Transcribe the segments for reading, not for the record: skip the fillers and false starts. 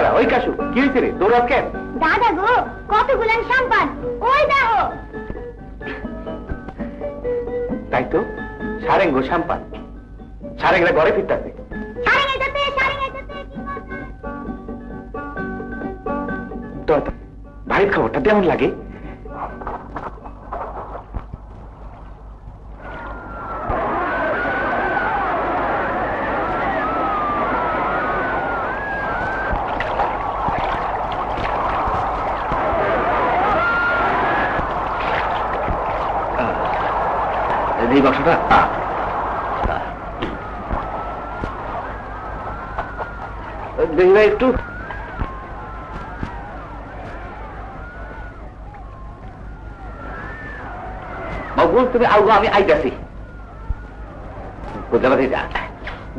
খারাপ। ওই কাশু কি হয়েছে রে, দৌড়াস কেন? দাদা গো, কতগুলান সাম্পান, ওই দেখো। তাই তো, সারেঙ্গ সাম্পান, সারেঙ্গরা ঘরে ফিরতে বাড়ির খবরটা কেমন লাগে? এই বাক্সটা দেখি ভাই একটু। তুমি আউগো, আমি আইতাছি।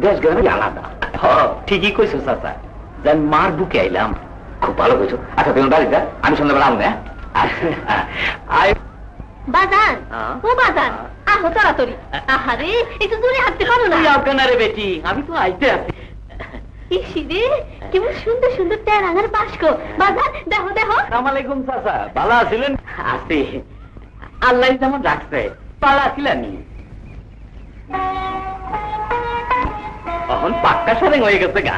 দেশ গ্রামে আলাদা। ঠিকই কইছো চাচা, যেন মার বুকে আইলাম। খুব ভালো কইছো। আচ্ছা তুমি বাড়ি যা, আমি সন্ধ্যাবেলা আউন। বাজান, ও বাজান, আহো তাড়াতাড়ি। আহারে, একটু দূরে হাঁটতে পারো না? আপনার রে বেটি, আমি তো আইতে আছি। ইসিরে, কেমন সুন্দর সুন্দর টেরাঙার বাস্ক। বাজান, দেখো দেখো। আসসালামু আলাইকুম চাচা, ভালো আছিলেন? আছি, আল্লাহ যেমন রাখছে। ভালো আছিলেন? এখন পাক্কা সারেং হয়ে গেছে গা।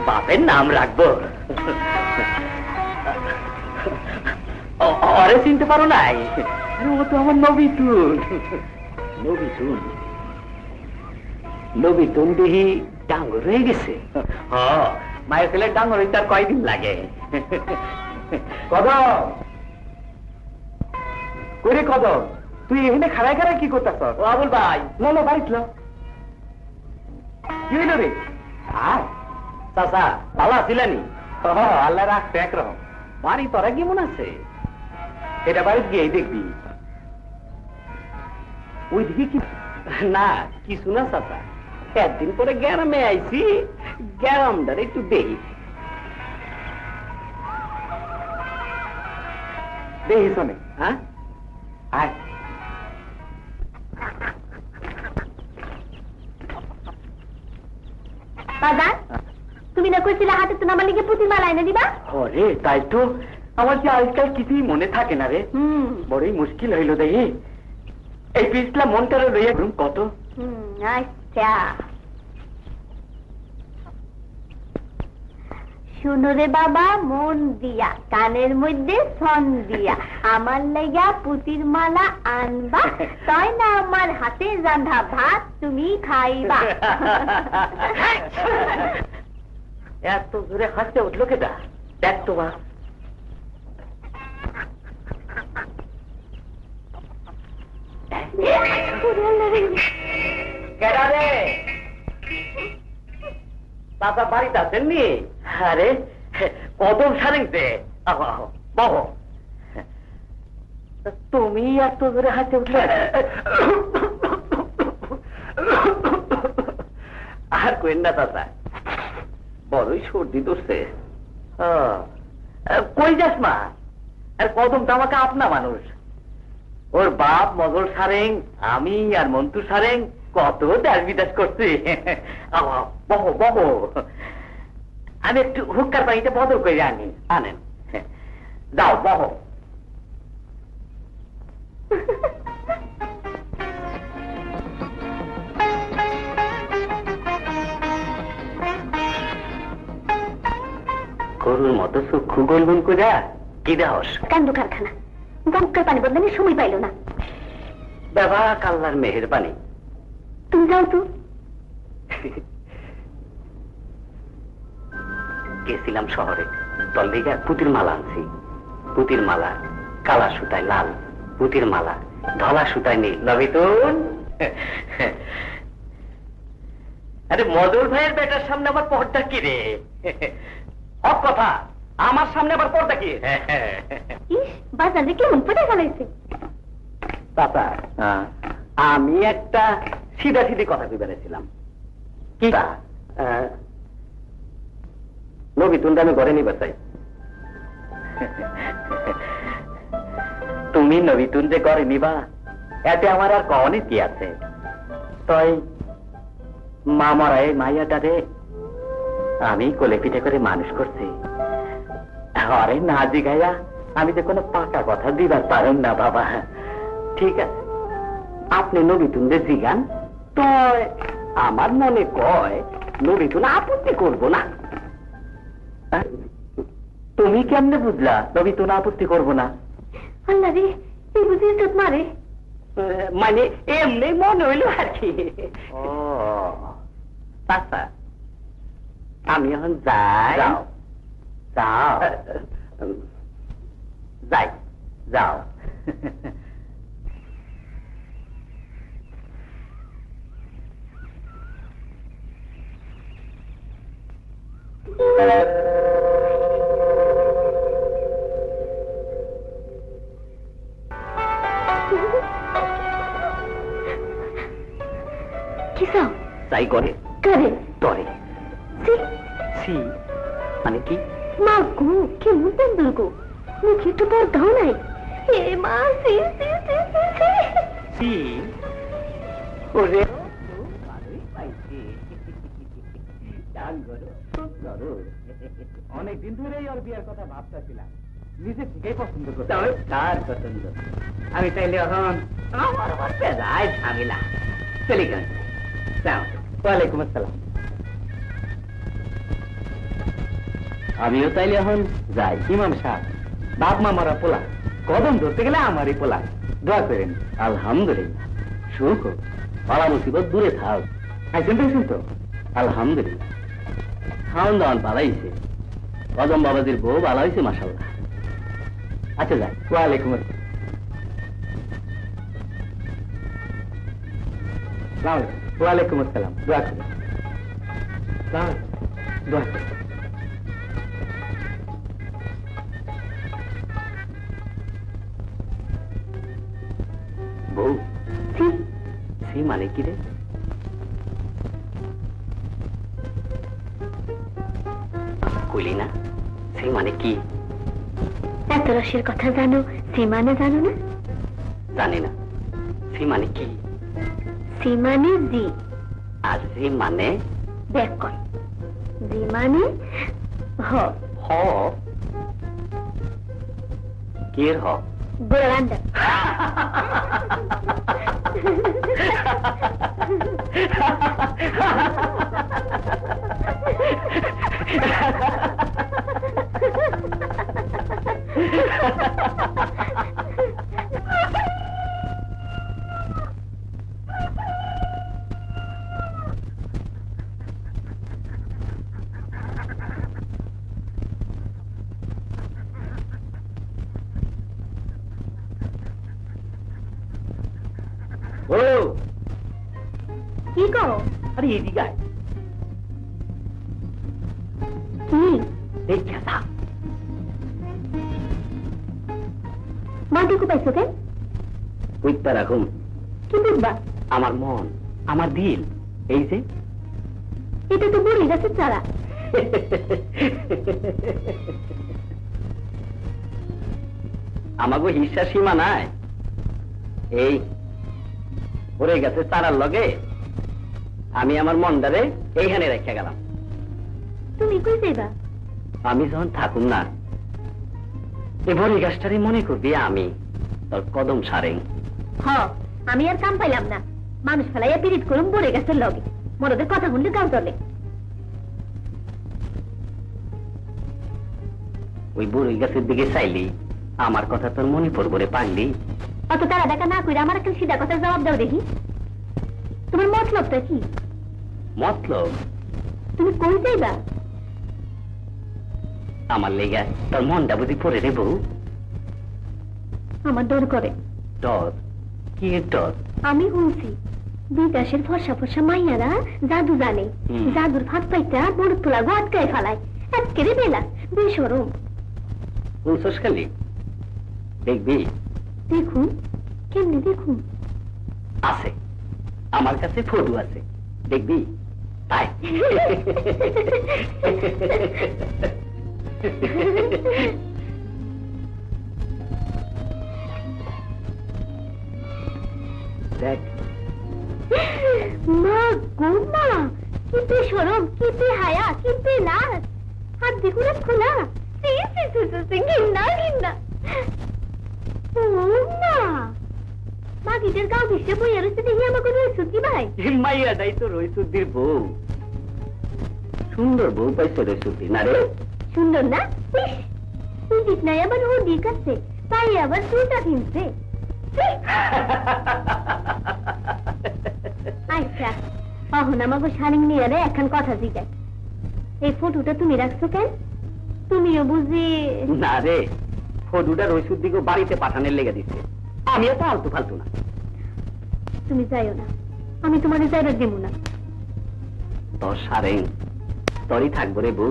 বাপের নাম রাখবো। অরে চিনতে পারো নাই? ও তো আমার নবিতুন। নবিতুন, নবিতুন দেখি ডাঙ্গর হয়ে গেছে। মায়ের ছেলে ডাঙ্গর হইতে আর কয়দিন লাগে। কদম, করে কদম, তুই এখানে খাড়ায় খাড়ায় কি করতেছ? ও আবুল ভাই, না বাড়ি ছিল। কি হইল রে? চাচা, ভালো আছিলেনি? আল্লাহ রাখছে একরকম। বাড়ি তোরা কেমন আছে? এটা বাড়িতে গিয়ে দেখবি। ওইদিকে কি না কিছু না চাচা, একদিন পরে গ্রামে আইছি, গ্রামটার একটু দেখি। দেখিস অনেক। হ্যাঁ, আয়। বাজান, তুমি না কইছিলে হাতে তো নামার লিগে পুঁতির মালা এনে দিবা? ওরে তাই তো, আমার যে আজকাল কিছুই মনে থাকে না রে। বড়ই মুশকিল হইল দেখি। এই পিছলা মনটারে লইয়া কত। আচ্ছা, শুনো রে বাবা মন দিয়া, কানের মধ্যে সন দিয়া, আমার লাইগা পুতির মালা আনবা, তাই না আমার হাতে রান্ধা ভাত তুমি খাইবা। এত জোরে হাসতে উঠলো কেটা? দেখ তো মা। কেডা রে? বাবা বাড়িতে আসেননি? আরে কদম সারেংছে। আহো আহো, বহ। তুমি এত জোরে হাসতে উঠলে? আর কইন না চাচা, বড়ই সর্দি ধরছে। কই যাস মা? আর কদম তো আমাকে আপনা মানুষ। ওর বাপ মজল সারেং, আমি আর মন্টু সারেং কত দেশ বিদেশ করছি। বহ বহ, আমি একটু হুক্কার পানিতে বদল করে আনি। আনেন, যাও বহ। গরুর মতো চক্ষু গোলগুল করে কি দেহস? কান্দু কারখানা, হুক্কার পানি বদলানোর সময় পাইল না। বাবা কাল্লার মেহের পানি। তুমি যাও তো। গেছিলাম শহরে, তোর লেগে পুতির মালা আনছি। পুতির মালা কালা সুতায় লাল, পুতির মালা ধলা সুতায় নীল। নবিতুন, আরে মজুর ভাইয়ের বেটার সামনে আবার পর্দা কি রে? হক কথা, আমার সামনে আবার পর্দা কি? ইস, বাজারে কেমন পড়ে ফেলাইছে। চাচা, আমি একটা সিধা সিধি কথা বেড়েছিলাম। কি? নবিতুনটা আমি ঘরে নিবার চাই। তুমি নবিতুন যে ঘরে নিবা, এতে আমার আর কনে কি আছে? তাই মামারা এই মাইয়াটারে আমি কোলে পিঠে করে মানুষ করছি। আরে না জিগাইয়া আমি তো কোনো পাকা কথা দিবার পারেন না বাবা। ঠিক আছে, আপনি নবীতুনরে জিগান তো। আমার মনে কয় নবীতুন আপত্তি করবো না। তুমি কেমনে বুঝলা নবীতুন আপত্তি করবো না? আল্লাহ রে, এই বুঝি ইজ্জত মারে। মানে এমনি মনে হইল আর কি। ও আচ্ছা, আমি এখন যাই। যাও যাই, যাও। কি চাও? তাই করে করে তরে সি সি মানে কি? মা গো, কেমন সুন্দর গো, মুখে একটু পর্দাও নাই। হে মা, সি সি সি সি সি। সি ওরে অনেকদিন ধরেই ওর বিয়ের কথা ভাবতেছিলাম, নিজে থেকেই পছন্দ করতে। কার পছন্দ? আমি চাইলে এখন আমার বেজায় ঝামেলা চলে গেল। ওয়ালাইকুম আসসালাম। আমিও তাইলে এখন যাই। ইমাম সাহেব, বাপ মা মারা পোলা, কদম ধরতে গেলে আমারই পোলা, দোয়া করেন। আলহামদুলিল্লাহ, সুখ হোক, পালা মুসিবত দূরে থাক। খাইছেন পেয়েছেন তো? আলহামদুলিল্লাহ, খাওয়ান দাওয়ান পালাইছে, কদম বাবাজির বউ ভালো হয়েছে মাশাআল্লাহ। আচ্ছা যাই। ওয়ালাইকুম আসসালাম। ওয়ালাইকুম আসসালাম। দোয়া করেন, দোয়া করেন। বউ, সি মানে কি রে? কইলি না সি মানে কি? এত রসের কথা জানো, সি মানে জানো না? জানি না। সি মানে কি? সি মানে জি, আর জি মানে? দেখ কর। জি মানে হ। হ? কের হ? গোলান্ডা। ও কি কো? আরে এদিকে আয়। কি দেখে থাক। মাটিকু পাইছো কেন? বুঝতে রাখুন। কি বুঝবা? আমার মন, আমার দিল, এই যে এটা তো বুড়ি গাছের চারা। আমাগো হিস্সা সীমা নাই। এই পড়ে গেছে তারার লগে আমি আমার মনটারে এইখানে রেখে গেলাম। তুমি কই যাইবা? আমি যখন থাকুন না, এ বড়ি গাছটারে মনে করবি আমি তোর কদম সারেং। হ, আমি আর কাম পাইলাম না। মানুষ ফেলাইয়া পিরিত করুম বুড়ি গাছের লগে। মরদের কথা শুনলে গাও চলে। ওই বুড়ি গাছের দিকে চাইলি আমার কথা তোর মনে পড়বো রে পাগলি। অত তারা দেখা না কইরা আমার একটা সিধা কথার জবাব দাও দেখি। তোমার মতলবটা কি? মতলব? তুমি কই যাইবা? আমার লেগা তোর মনটা বুঝি পড়ে রে বউ? আমার ডর করে। ডর? কি ডর? আমি শুনছি বিদেশের ফর্সা ফর্সা মাইয়ারা জাদু জানে। জাদুর ফাঁক পাইটা বড় তোলা গো আটকায় ফেলায়। একেরে বেলা বেসরম। শুনছস খালি? দেখবি? দেখুন। কেমনে দেখুন? আছে, আমার কাছে ফটো আছে, দেখবি? তাই দেখ। মা গো মা, কি বেশরম, কি বেহায়া, কি বেলাস, হাত দিকুরে খোলা, ঘিন্না ঘিন্না। ও মা, মাগিদের গাও ভেসে বইয়া রয়েছে দেখি আমাকে রয়েছে কি ভাই? মাইয়াটাই তো রইসুদ্দির বউ। সুন্দর বউ পাইছো রইসুদ্দি না রে? সুন্দর না? ইস, তুই দিক নাই আবার ও দিক আছে, তাই আবার দুটা কিনছে। আচ্ছা, অহন আমাকে শালিং নিয়ে রে এখন কথা জিজ্ঞাসা, এই ফটোটা তুমি রাখছো কেন? তুমিও বুঝি? না রে, ফটুটা রইসুদ্দিকে বাড়িতে পাঠানোর লেগে দিচ্ছে। আমিও তো আলতু ফালতু না। তুমি যাইও না, আমি তোমাদের যাইবার দেবো না। তোর সারেং তোরই থাকবো রে বউ,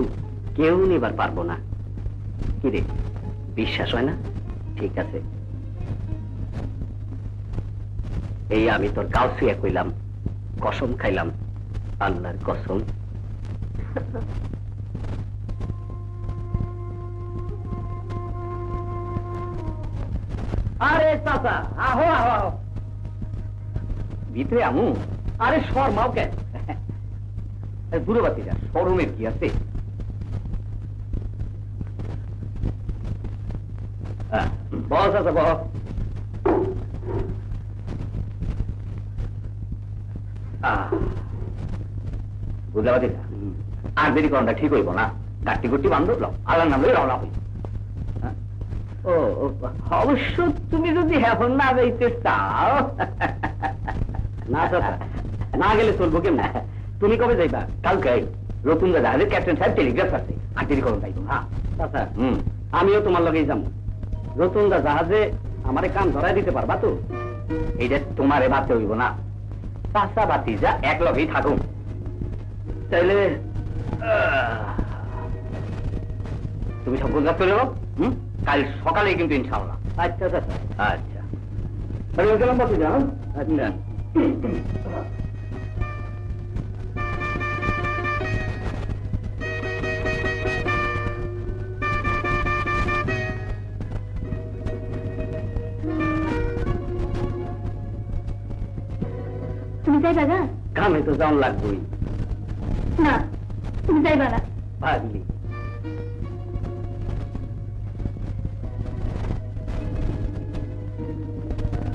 কেউ নিবার পারবো না। কি রে, বিশ্বাস হয় না? ঠিক আছে, এই আমি তোর গাও ছুঁয়ে কইলাম, কসম খাইলাম, আল্লাহর কসম। আরে চাচা, আহো আহো আহো, ভিতরে আমু। আরে সর মাও কেন, দূরে বাতি যা, শরমের কি আছে? বস আছে বস। বুঝতে পারছি না, আর দেরি করাটা ঠিক হইব না। গাটি গুটি বান্ধব আল্লাহ নামে রওনা হইব। ও অবশ্য তুমি যদি এখন না যাইতে চাও। না চাচা, না গেলে চলবো কেমন? তুমি কবে যাইবা? কালকে রতুন জাহাজের ক্যাপ্টেন সাহেব টেলিগ্রাফ আছে, আর দেরি করুন তাই না চাচা? আমিও তোমার লগেই যাবো। রতুন জাহাজে আমারে কাম ধরাই দিতে পারবা তো? এইটা তোমারে ভাবতে হইব না, চাচা বাতি যা এক লগেই থাকুন। তাইলে তুমি সব কাজ করে নাও, কাল সকালে কিন্তু ইনশাআল্লাহ। আচ্ছা চাচা, আচ্ছা তাহলে গেলাম বাতি যা। আচ্ছা, তুমি যাইবা না? কামে তো যাওয়ান লাগবই। না, তুমি যাইবা না। ভাবলি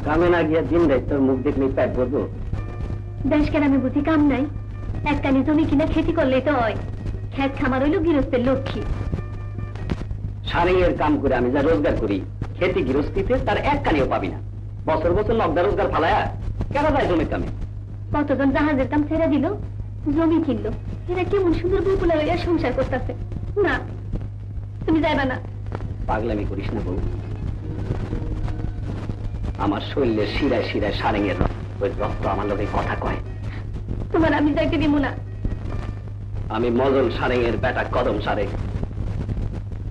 কামে না গিয়া দিন রাত তোর মুখ দেখলেই পেট ভরবো। দেশ কেন আমি বুঝি কাম নাই? এক কানি জমি কিনা খেতি করলেই তো হয়। খেত খামার হইল গৃহস্থের লক্ষ্মী। সারেং এর কাম করে আমি যা রোজগার করি, খেতি গৃহস্থিতে তার এক কানিও পাবি না। বছর বছর নগদা রোজগার ফালায়া কেন যায় জমির কামে? কতজন জাহাজের কাম ছেড়ে দিল, জমি কিনলো, এরা কেমন সুন্দর বিপুলা হইয়া সংসার করতেছে। না, তুমি যাইবা না। পাগলামি করিস না বউ, আমার শরীরের শিরায় শিরায় সারেং এর ওই রক্ত আমার লোকে কথা কয়। তোমার আমি যাইতে দিব না। আমি মজল সারেং এর বেটা কদম সারেং।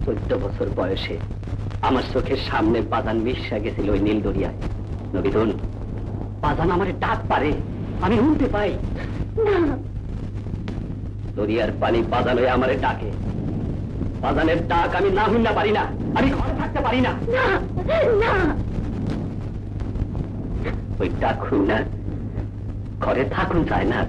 14 বছর বয়সে আমার চোখের সামনে বাজান মিশা গেছিল ওই নীল দরিয়ায়। নবীদন বাজান আমার ডাক পারে, আমি শুনতে পাই। দরিয়ার পানি বাজান হয়ে আমারে ডাকে। বাজানের ডাক আমি না শুনতে পারি না, আমি ঘরে থাকতে পারি না। ওই ডাক শুন না, ঘরে থাকুন যায় না।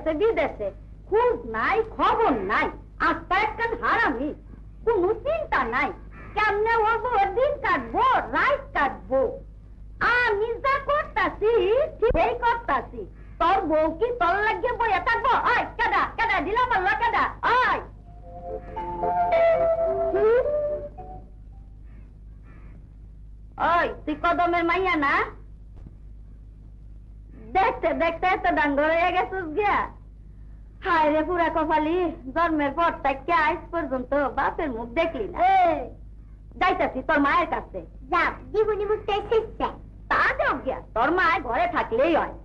গেছে বিদেশে, খোঁজ নাই খবর নাই, আস্তা একটা হারামি, কোন চিন্তা নাই। কেমনে ওর দিন কাটবো রাত কাটবো, আমি যা করতাছি সেই করতাছি। তোর বউ কি তোর লাগিয়ে বইয়া থাকবো? ওই কেডা কেডা দিলাম আল্লাহ কেডা? ওই ওই তুই কদমের মাইয়া না? দেখতে দেখতে এত ডাঙ্গর হয়ে গেছিস গিয়া। হায় রে পুরা কপালি, জন্মের পর থেকে আজ পর্যন্ত বাপের মুখ দেখলি না। যাইতাছি তোর মায়ের কাছে। যা জীবনী মুখটা এসেছে তা যাও গিয়া, তোর মা ঘরে থাকলেই হয়।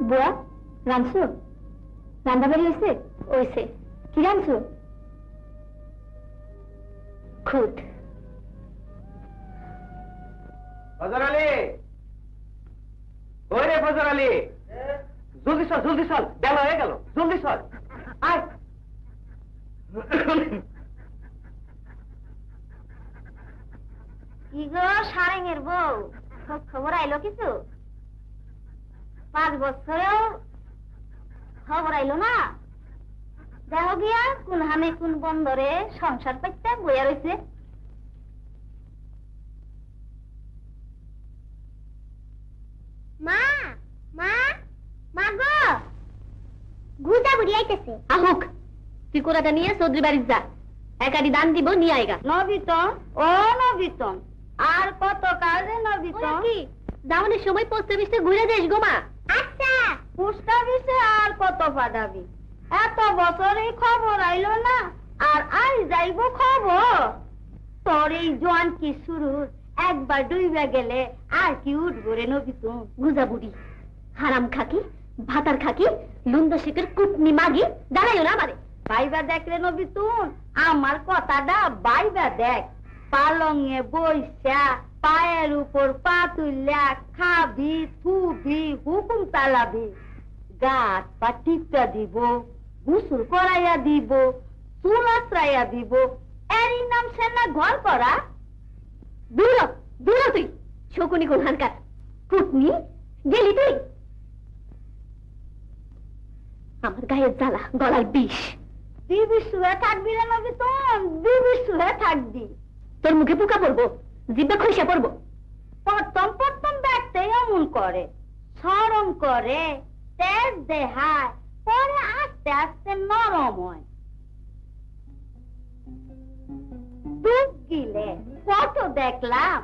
বুয়া রামসু, রান্না বাড়ি হয়েছে? হয়েছে। কি রামসু? খুদ। ফজর আলী, ওই রে ফজর আলী, জলদি চল জলদি চল, বেলা হয়ে গেল, জলদি চল। আয় কি গো সারেঙের বউ, খবর আইলো কিছু? 5 বছরেও খবর আইলো না? দেখো গিয়া কোন হামে কোন বন্দরে সংসার পাইতে বইয়া রয়েছে। মা মা মা গো, গুজা বুড়ি আইতেছে। আহুক, তুই কোরাটা নিয়ে চৌধুরী বাড়ি যা, একাডি দান দিব নিয়ে আইগা। নবিতন, ও নবিতন, আর কত কাজে নবিতন? কি যাওয়ানোর সময় পোস্ট অফিসে ঘুরে যাস গো মা। আচ্ছা, পোস্ট অফিসে আর কত পাঠাবি? এত বছরে খবর আইলো না, আর আই যাইব খবর? তোর এই জোয়ান কি শুরু, একবার ডুইবা গেলে আর কি উঠবো রে নবিতন? গুজা বুড়ি, হারাম খাকি, ভাতার খাকি, লুন্দ শেখের কুটনি মাগি, দাঁড়াইও না আমারে। বাইবা দেখ রে নবিতন, আমার কথাটা বাইবা দেখ। পালঙে বইসা পায়ের উপর পা তুললা খাবি থুবি হুকুম চালাবি, গাছ পা টিপা দিব, গোসল করাইয়া দিব, চুল আশ্রাইয়া দিব, এরই নাম সে না ঘর করা? দূর দূর তুই শকুনি কোন হানকার কুটনি, গেলি তুই? আমার গায়ের জ্বালা, গলার বিষ। দিবি শুয়ে থাকবি রে নবিতন, দিবি শুয়ে থাকবি। তোর মুখে পোকা পড়বো, জিব্বা খসে পড়বো। প্রথম প্রথম দেখতে এমন করে, সরম করে, তেজ দেহায়, পরে আস্তে আস্তে নরম হয়। দুধ গিলে কত দেখলাম।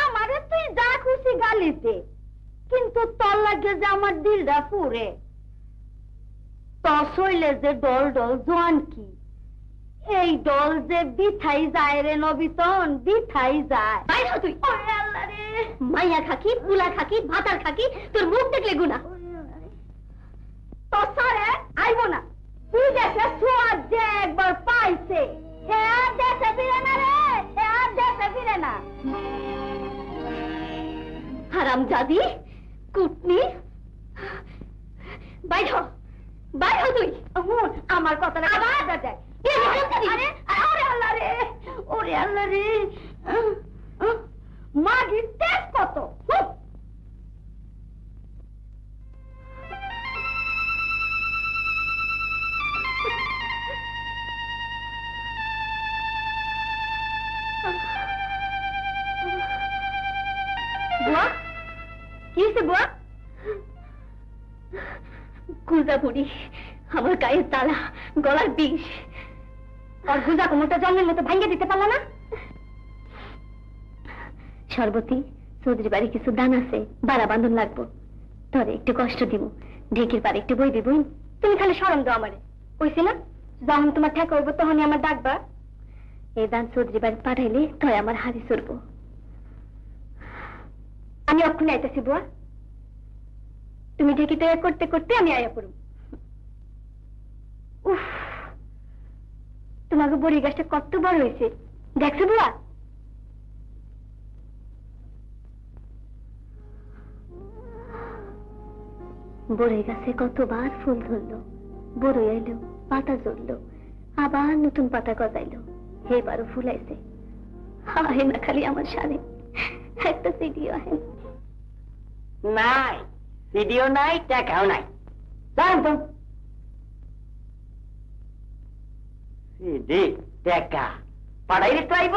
আমারে তুই যা খুশি গালিতে, কিন্তু তোর লাগে যে আমার দিলটা পুরে। তোর শৈলে যে ডল ডল জোয়ান কি, এই ডল যে বিথাই যায় রে নবিতন, বিথাই যায়। তুই মাইয়া খাকি, পুলা খাকি, ভাতার খাকি, তোর মুখ দেখলে গুনা। তোর সারে আইব না, তুই দেশে সোয়াদ যে একবার পাইছে, সে আর দেশে ফিরে না রে, সে আর দেশে ফিরে না। হারাম জাদি, কুটনি, বাইর হ, বাইর হ তুই। আমার কথা আবার দেখ। ওরে আল্লাহ রে, ওরে আল্লাহ রে, মাগির তেজ কত। বুয়া কি হয়েছে বুয়া? গুজা বুড়ি, আমার গায়ের তালা, গলার বিষ। আর গুজা কোমরটা জন্মের মতো ভাঙ্গে দিতে পারলা না? সর্বতী, চৌধুরী বাড়ি কিছু দান আছে, বাড়া বান্ধন লাগবো, তোরে একটু কষ্ট দিব, ঢেকির পারে একটু বই দিব। তুমি খালি সরম দাও আমারে, কইছি না যখন তোমার ঠেকা হইব তখনই আমার ডাকবা। এই দান চৌধুরী বাড়ি পাঠাইলে তয় আমার হাড়ি চড়বো। আমি অক্ষণে আইতেছি বুয়া, তুমি ঢেকি তৈরি করতে করতে আমি আয়া পড়ব। উফ, তোমাকে বড়ি গাছটা কত বড় হয়েছে দেখছো বুয়া? বড়ি গাছে কতবার ফুল ধরলো, বড় আইলো, পাতা জ্বললো, আবার নতুন পাতা গজাইলো, এবারও ফুলাইছে। আহে না খালি আমার সারে একটা সিডিও আহে নাই, ভিডিও নাই, টাকাও নাই। জান তো সিডি টাকা পাঠাইলে তো আইব।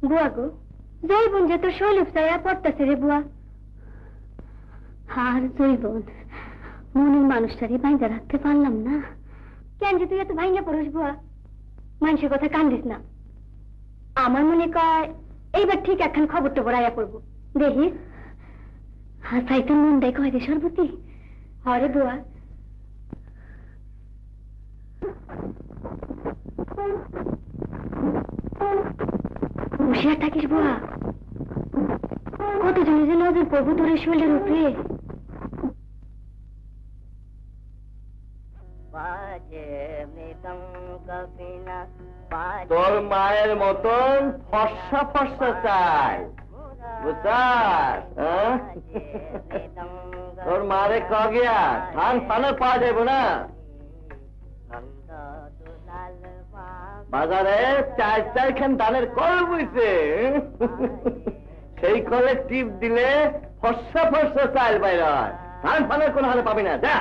বুয়া গো, জৈবন যে তোর শৈলুপ চাইয়া পড়তেছে রে বুয়া। আর জৈবন, মনের মানুষটারে বাইন্দা রাখতে পারলাম না। কেন যে তুই এত ভাইঙ্গা পড়িস বুয়া? মানুষের কথা কান্দিস না। আমার মনে কয় এইবার ঠিক একখান খবর তো বড়াইয়া পড়বো, দেখিস। হ্যাঁ, সাইতেন মন দেখো হয় রে সর্বতী। হরে বুয়া, হুশিয়ার থাকিস বুয়া, কত জনে যে নজর পড়বো তোর শরীরের উপরে। তোর মায়ের মতন ফর্সা ফর্সা চাই, বুঝাস? তোর মারে কগিয়া ধান ফানে পাওয়া যাবো না। বাজারে চারখান ধানের কল বইছে, সেই কলে টিপ দিলে ফর্সা ফর্সা চাল বাইর হয়। ধান ফানের কোন হালে পাবি না, যা।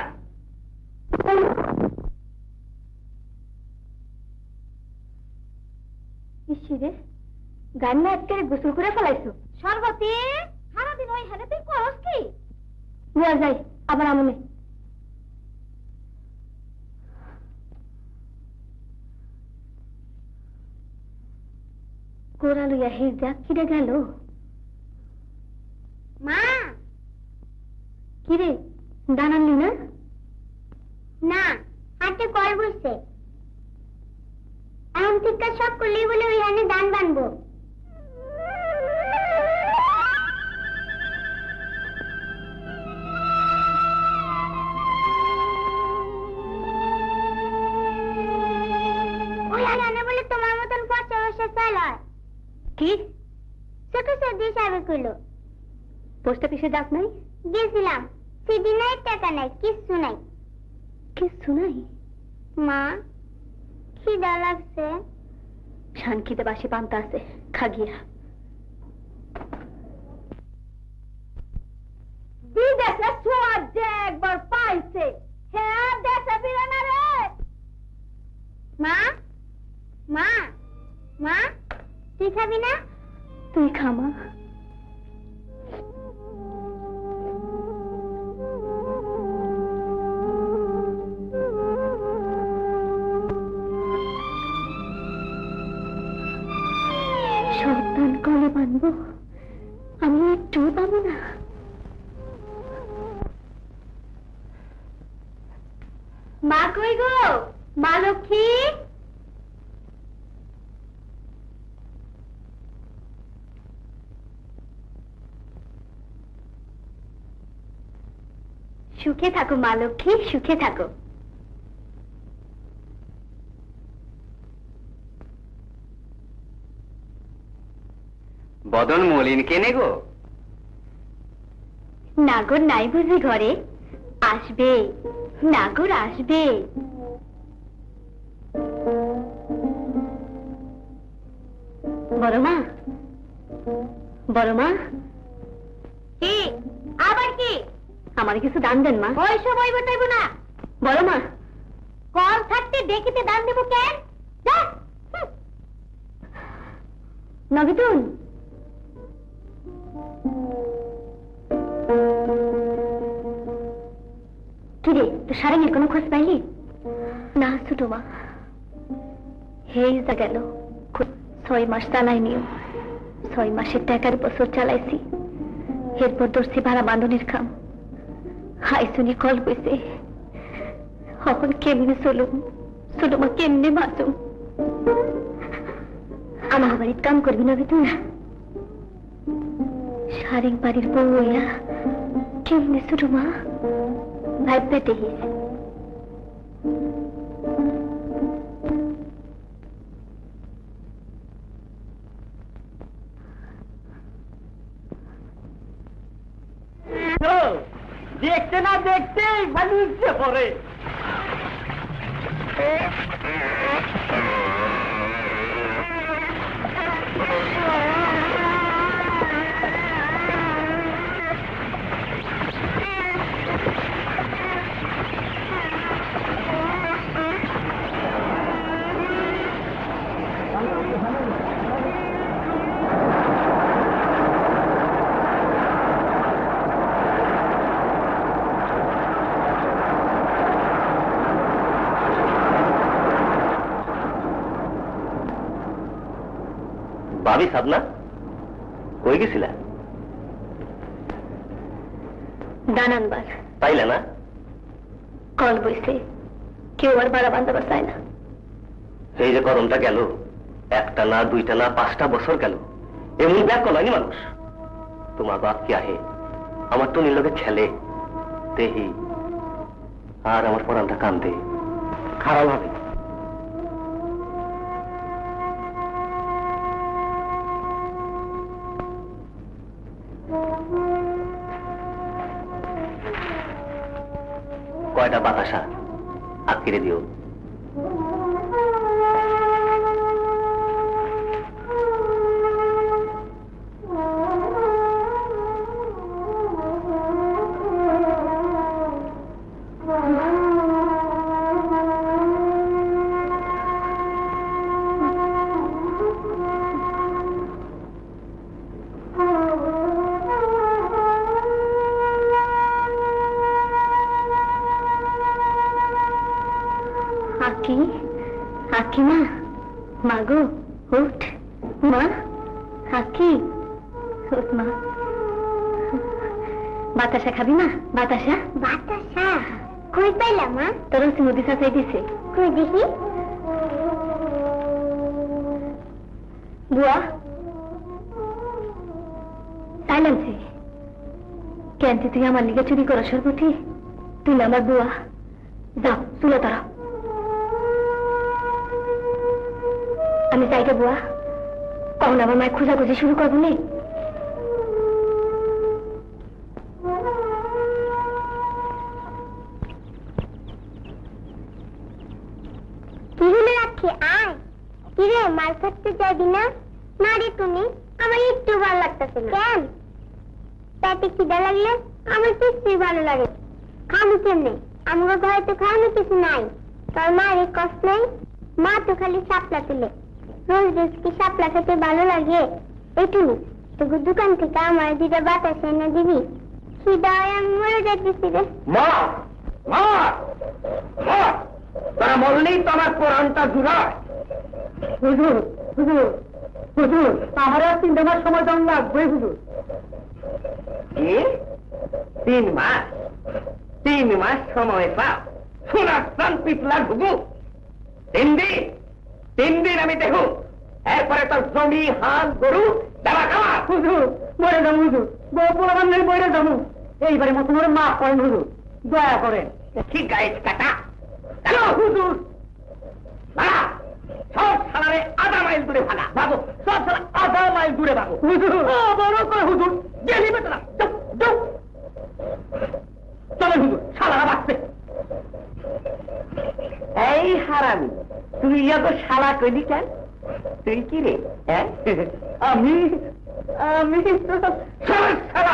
ইসিরে, গান না আজকে গোসল করে ফেলাইছো সর্বতী। সারাদিন ওই হারে তুই করস কি? বুয়া যাই, আবার আমনে কোরা লইয়া হিজা কিরে গেল। মা, কিরে দাঁড়ানলি না? না, হাতে কল বসছে। এখন থেকে সব করলেই বলে ওই হানে দান বানবো। ওই হানে বলে তোমার মতন পচা বসে চাল হয়। কি? ছোট সর্দি সাবে কইলো। পোস্ট অফিসে ডাক নাই? গেছিলাম, সিডি নাই, টাকা নাই, কিচ্ছু নাই। কিচ্ছু নাই? মা, খিদা লাগছে। শানখিতে বাসি পান্তা আছে, খাগিয়া। বিদেশে সোয়াদ যে একবার পাইছে, হ্যাঁ দেশে ফিরে না রে। মা, মা, মা, তুই খাবি না? তুই খামা। সন্তান কলে বানবো, আমি একটু পাবো না। মা কই গো, মা লক্ষ্মী? সুখে থাকো মা লক্ষ্মী, সুখে থাকো। বদন মলিন কেনে গো? নাগর নাই বুঝি ঘরে? আসবে, নাগর আসবে। বড় মা, বড় মা। কি আবার কি? আমার কিছু দান দেন মা। ওই সময় বটাইব না। বড় মা, কল থাকতে দেখিতে দান দেব কেন? নগিতুন, কিরে তো সারেঙ্গের কোনো খোঁজ পাইলি না? ছোট মা, হেইজা গেল। 6 মাস চালাই নিও, 6 মাসের টাকার বছর চালাইছি। এরপর দর্শি ভাড়া বাঁধনের খাম। হাই শুনি কল পেয়েছে, এখন কেমনে চলুম? ছোট মা কেমনে বাঁচুম? আমার বাড়ির কাম করবি না তুই? সারেং বাড়ির বউ হইয়া কেমনে ছোট মা ভাই পেতে গেছে। দেখতে না দেখতে বানিয়ে পড়ে। ভাবি সাধনা কই গেছিলা? দানানবার পাইলে না? কল বইছে, কেউ আর বাড়া বান্ধাবার চায় না। এই যে করমটা গেল, একটা না দুইটা না 5টা বছর গেল, এমন ব্যাগ কলানি মানুষ। তোমার বাপ কি আহে আমার টনির লোকে খেলে দেহি, আর আমার পরানটা কান্দে খারাপ হবে। কয়টা বাতাসা হাত কেড়ে দিও। হাকি মা, মাগো উঠ মা, হাকি উঠ মা। বাতাসা খাবি মা? বাতাসা বাতাসা কই পাইলাম মা? তোর মুদি সাজাই দিছে, কই দেখি। বুয়া সাইলেন্সে কেন তুই আমার লিগে চুরি করা সর্বতি? তুই আমার বুয়া, যাও চুলো তারা। আমি চাইকে বুয়া, কখন আমার মায়ের খোঁজাখুঁজি শুরু করবো নি? কিরে রাখি আয়, কিরে মাল খাটতে যাবি না? না রে তুমি, আমার একটু ভালো লাগতেছে না। কেন? পেটে খিদা লাগলে আমার কিছুই ভালো লাগে। খামু কেমনে? আমার ঘরে তো খাওয়ানো কিছু নাই। তোর মায়ের কষ্ট নেই? মা তো খালি শাপলা তুলে। রোজ রোজ কি শাপলা খেতে ভালো লাগে? এটুকু তোকে দোকান থেকে আমার দিদা বাতাস এনে দিবি? খিদায় আমি মরে যাচ্ছি রে। মা মা মা, তোরা বললেই তো আমার কোরআনটা জুড়ায়। হুজুর হুজুর হুজুর, আমার আর 3 মাস সময় দাম লাগবে হুজুর। 3 মাস? 3 মাস সময় পাও? সোনার প্রাণ পিপলা ঘুঘু। 3 দিন আমি দেখো, এরপরে তোর জমি হাত গরু দেওয়া খাওয়া। হুজুর মরে যাবো হুজুর, বলবার নেই মরে যাবো। এইবারে মতো মরে মাফ করেন হুজুর, দয়া করেন। ঠিক গায়ে কাটা হুজুর, সব সালারে আধা মাইল দূরে ভাগা ভাগো, সব সালা আধা মাইল দূরে ভাগো হুজুর। বড় করে হুজুর গেলি বেতনা চলেন হুজুর, সালারা বাঁচছে। এই হারামি, তুই ইয়াকে শালা কইলি কেন? তুই কি রে? আমি আমি শালা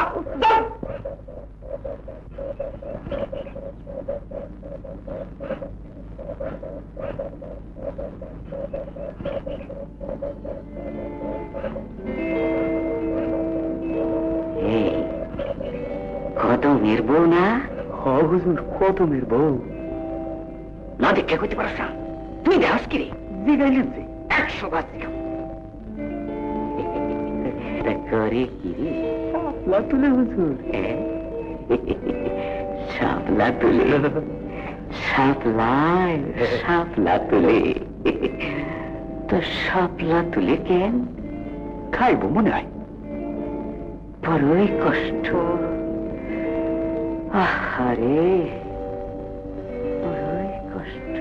কত মেয়ের বউ না? হ হুজুর, কত মেয়ের বউ না দেখে করতে পারস না? তুই দেখাস কি রে? জিগাইলেন যে 100 বার জিগাও। করে কি রে? শাপলা তুলে হুজুর। শাপলা তুলে, শাপলা তুলে শাপলা তুলে কেন খাইব মনে হয়, বড়ই কষ্ট। আহারে, বড়ই কষ্ট।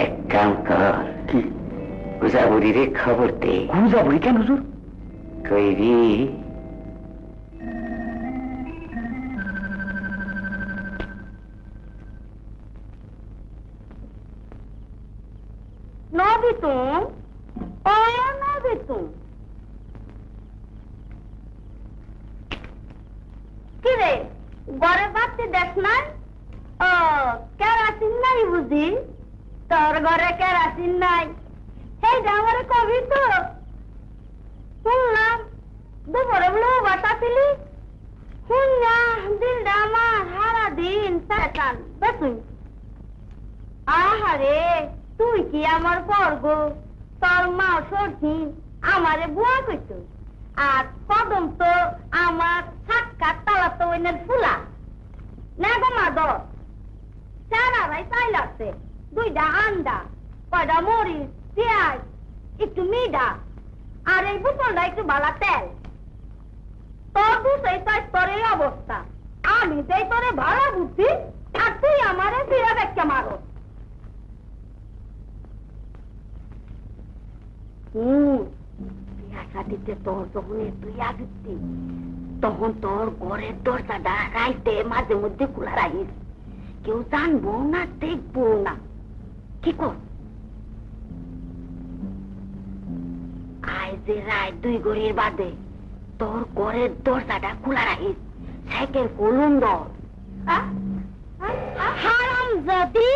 এক কাম কর, কি গুজাবুড়িরে খবর দে। গুজাবুড়ি কেন হুজুর? কইবি নবিতুম, ও নবিতুম, কি রে ঘরে বাতি দেখ নাই? ও কেরাসিন নাই বুঝি? তোর ঘরে কেরাসিন নাই, সেই ডাঙরে কবি তো শুনলাম দুপুরে বলে বাতাছিলি। শুনলা দিলটা আমার সারা দিন শয়তান বেতুই। আহারে, তুই কি আমার বর্গ? তোর মা সর্দি আমারে বুয়া কইত, আর কদম তো আমার সাক্ষাৎ তালা তো ফুলা না গো মা। দর চারারাই তাই লাগছে, 2টা আন্ডা, কয়টা মরিচ, পেঁয়াজ, একটু মিডা, আর এই বোতলটা একটু বালা তেল। তোর দুটোই তাই তোর এই অবস্থা। আমি তাই তোরে ভাড়া বুঝছি, আর তুই আমারে ফিরে দেখতে মারো। বিয়া শাদিতে তোর যখন তুই আগিতি, তখন তোর ঘরের দরজাটা রাইতে মাঝে মধ্যে খোলা রাখিস, কেউ জানবো না, দেখবো না। কি কর? আয় যে রায় 2 ঘড়ির বাদে তোর ঘরের দরজাটা খোলা রাখিস, সাইকেল কলুম দর। হারাম জাতি,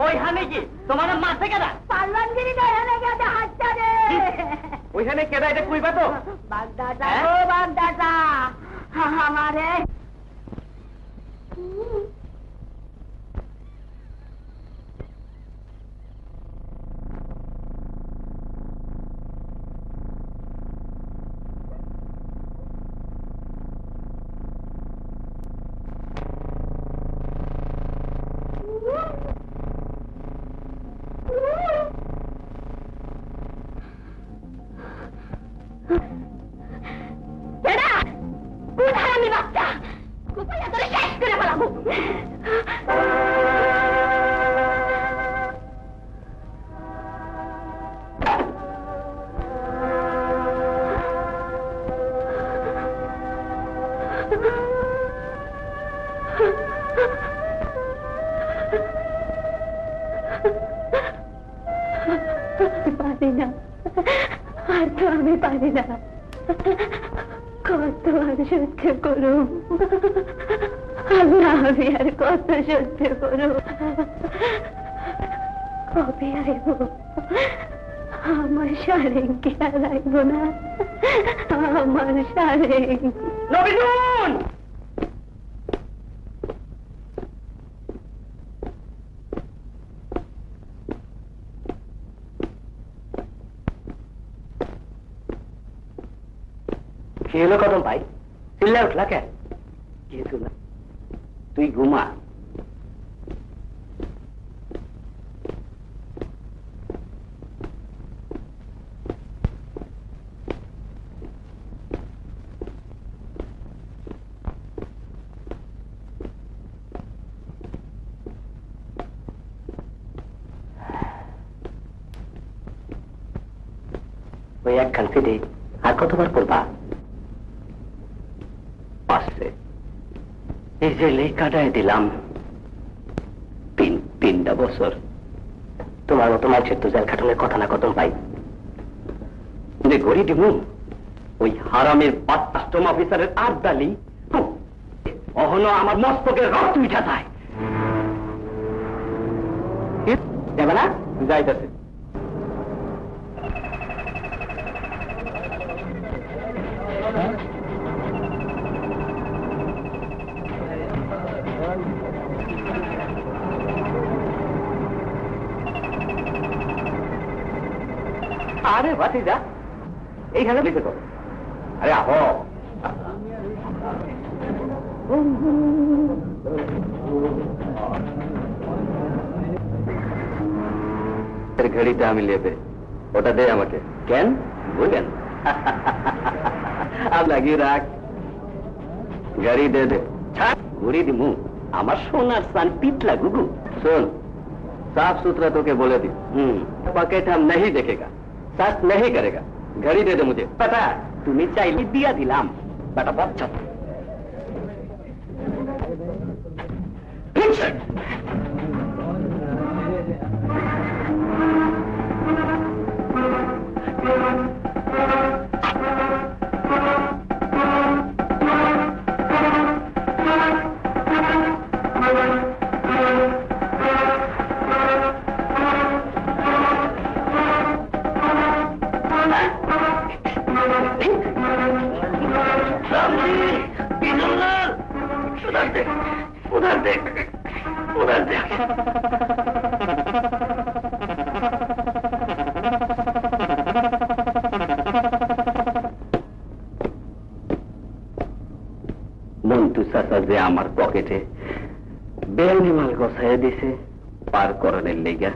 ওইখানে কি তোমার মারছে কেনা? পাল্লানগিরি গেছে হাতটা রে। ওইখানে কেনা এটা কইবা তো? বাগদাদা ও বাগদাদা আমারে পারি না, আর তো আমি পারি না। কত আর সহ্য করু আল্লাহ, আমি আর কত সহ্য করু? কবে আইব আমার সারেঙ্গি? আর আইব না আমার সারেঙ্গি? নবীন! কি হলো কদম ভাই? চিল্লা উঠলা কেন? কিছু না, তুই ঘুমা। ওই একখান ফিরে আর কতবার করবা? আসছে এই জেলে কাটায় দিলাম 3টা বছর। তোমার মতো মানুষের তো জেল খাটানোর কথা না কদম ভাই। ঘড়ি দিমু ওই হারামের কাস্টম অফিসারের আবদালি অহনো আমার মস্তকের রক্ত উঠা যায়। যাবে না? যাইতেছে। আরে ভাতিজা এইখানে লিখে করো। আরে আহো ঘড়িটা আমি লেবে ওটা দে আমাকে। কেন বুঝলেন? লাগিয়ে রাখ, গাড়ি দে দে। ঘুরি দিমু আমার সোনার সান পিতলা গুগু। শোন साफ सुथरा तो के बोले दी, पॉकेट हम नहीं देखेगा, साथ नहीं करेगा। घड़ी दे दे मुझे। पता तुम्हें चाहिए दिया दिलाम बेटा बच्चा। उधर देख, उधर देख। মন্টু চাচা যে আমার পকেটে বেআইনি মাল গছাইয়া দিছে পার করণের লেগা,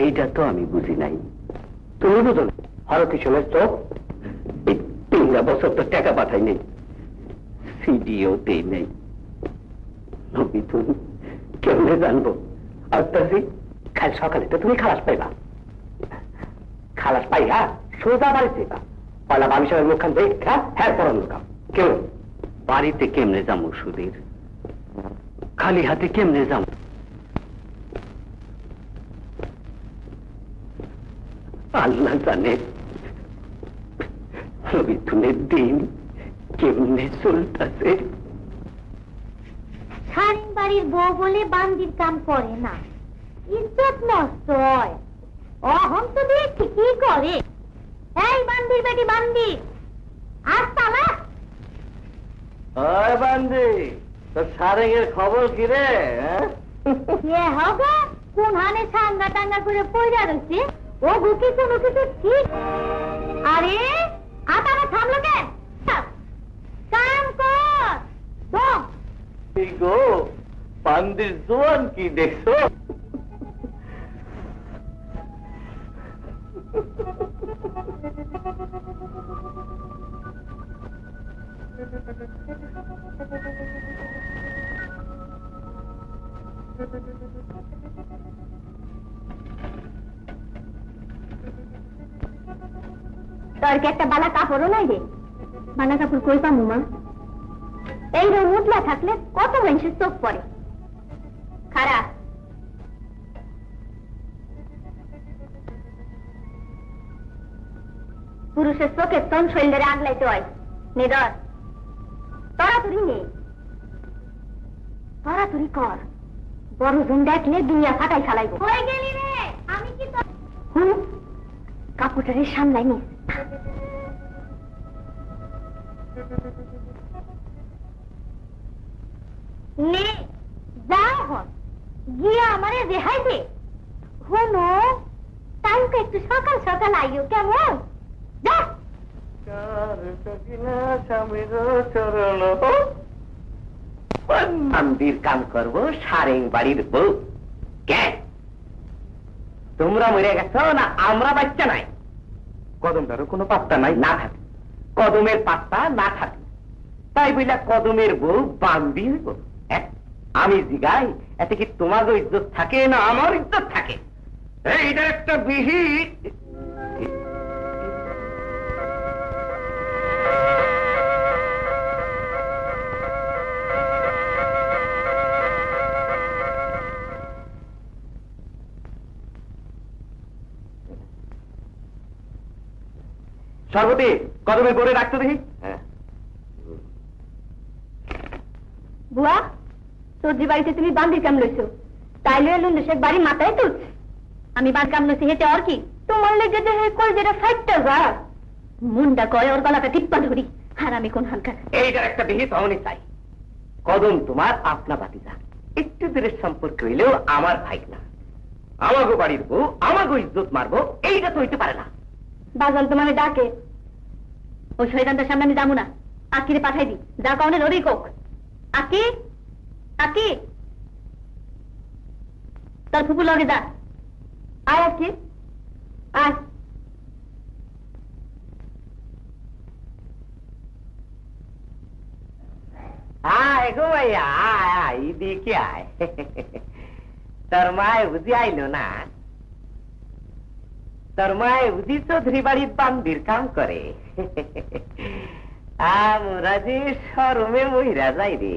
এইটা তো আমি বুঝি নাই। তুমি বুঝো না? আরো কিছু তো এই 3 বছর তো টাকা পাঠাই নেই, সিডিও দেই নেই। কেমনে জানবো? আর কাল সকালে তো তুমি খালাস পাইবা, খালাস পাইয়া সোজা বাড়িতে যাইবা। পয়লা বাবি সাহেবের মুখখান দেখা হ্যাঁ পড়ানোর কাম। কেউ বাড়িতে কেমনে যাবো সুধীর? খালি হাতে কেমনে যাবো? আল্লাহ জানে রবিতুনের দিন কেমনে চলতেছে। সারিন বাড়ির বউ বলে বান্দির কাম করে না, ইজ্জত নষ্ট হয়। অহম তো দেখছি কি করে। এই বান্দির বেটি বান্দি, আজ তালা। ওই বান্দি, তোর সারেঙের খবর কি রে? এ হবে কোন হানে সাঙ্গা টাঙ্গা করে পয়রা রয়েছে, ও গুকি কোনো কিছু ঠিক। আরে আতারা থামলো কেন? কাম কর দম। গো বান্দির জোয়ান কি দেখছো? তোর কি একটা বালা কাপড়ও নাই রে? বালা কাপড় কই পামু মা? এই মুটলা থাকলে কত মানুষের চোখ পড়ে। খারাপ পুরুষের চোখে তন শৈলের আগলাইতে হয়। নিদর তরাতুরি নেই, তরাতুরি কর, বড় জন দেখলে দুনিয়া ফাটাই ফেলাইব। হয়ে গেলি রে, আমি কি কাপড়টারে সামলাই নি। নে যা হন গিয়া আমারে রেহাই দে। হনো টাইমটা একটু সকাল সকাল আইও, কেমন? যা মন্দির কাম করবো সারেং বাড়ির বউ। কে তোমরা মরে গেছো না আমরা বাচ্চা নাই? কদমটারও কোনো পাত্তা নাই, না থাকে কদমের পাত্তা না থাকে, তাই বইলা কদমের বউ বান্দি হইব? আমি জিগাই, এতে কি তোমার ইজ্জত থাকে না আমার ইজ্জত থাকে? এইটা একটা বিহি। সর্বতী কদমের করে রাখতে দেখি। বুয়া তোর যে বাড়িতে তুমি বান্দির কাম লইছো, তাইলে লুন্ডুসের বাড়ি মাথায় তুলছ। আমি বাড়ি কাম লইছি হেঁটে আর কি? তোমার লেগে যে কল যেটা ফাইটটা যা মুন্ডা কয় ওর গলাটা টিপ্পা ধরি। আর আমি কোন হালকা এইটার একটা বিহিত হওনি চাই। কদম তোমার আপনা ভাতিজা, একটু দূরের সম্পর্ক হইলেও আমার ভাই না। আমাগো বাড়ির বউ আমাগো ইজ্জত মারবো, এইটা তো হইতে পারে না। বাজান তো মানে ডাকে, ওই শয়তানটার সামনে আমি যাবো না। আকিরে পাঠাই দি, যা কারণে রোরই কোক। আকি, আকি, তোর ফুপু লগে যা। আয় আকি, আয়। আয় গো ভাইয়া, আয় আয়, এদিকে আয়। তোর মায় বুঝি আইলো না? তোর মায় বুঝি চৌধুরী বাড়ির বান্দির কাম করে। আমরা যে শরমে মহিরা যাই রে।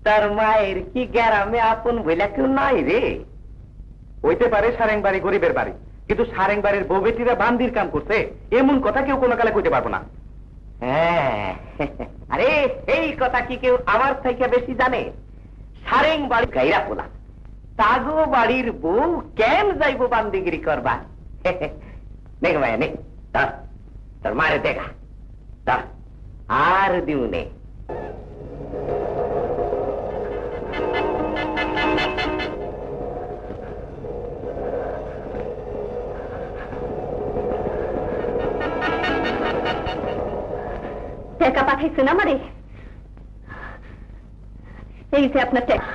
তোর মায়ের কি গ্যারামে আপন বইলা কেউ নাই রে? হইতে পারে সারেং বাড়ি গরিবের বাড়ি, কিন্তু সারেং বাড়ির বউ বেটিরা বান্দির কাম করছে এমন কথা কেউ কোনো কালে কইতে পারবো না। হ্যাঁ, আরে এই কথা কি কেউ আমার থেকে বেশি জানে? সারেং বাড়ি গাইরা পোলা, তাগো বাড়ির বউ কেন যাইব বান্দিগিরি করবা? দেখ ভাইয়া নে, তোর মারে দেখা, আর দিউ নে। টাকা পাঠাইছেন আমারে, এই যে আপনার টাকা,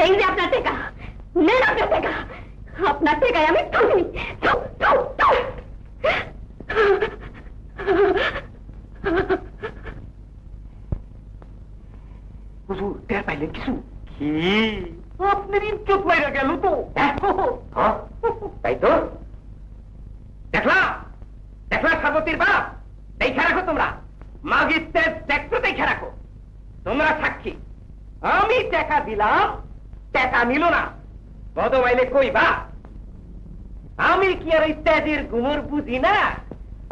এই যে আপনার টাকা, নেন আপনার টাকা। আপনার টাকায় আমি তুমি হুজুর টের পাইলেন কিছু? কি আপনার ইজ্জত মাইরা গেল তো। তাই তো দেখলা, দেখলা সাবতীর বাপ, দেখে রাখো তোমরা, মাগির তেজ দেখতো দেখে রাখো। তোমরা সাক্ষী, আমি টাকা দিলাম, টাকা নিল না, বদমাইলে কই বা? আমি কি আর ওই তেজের গুমর বুঝি না?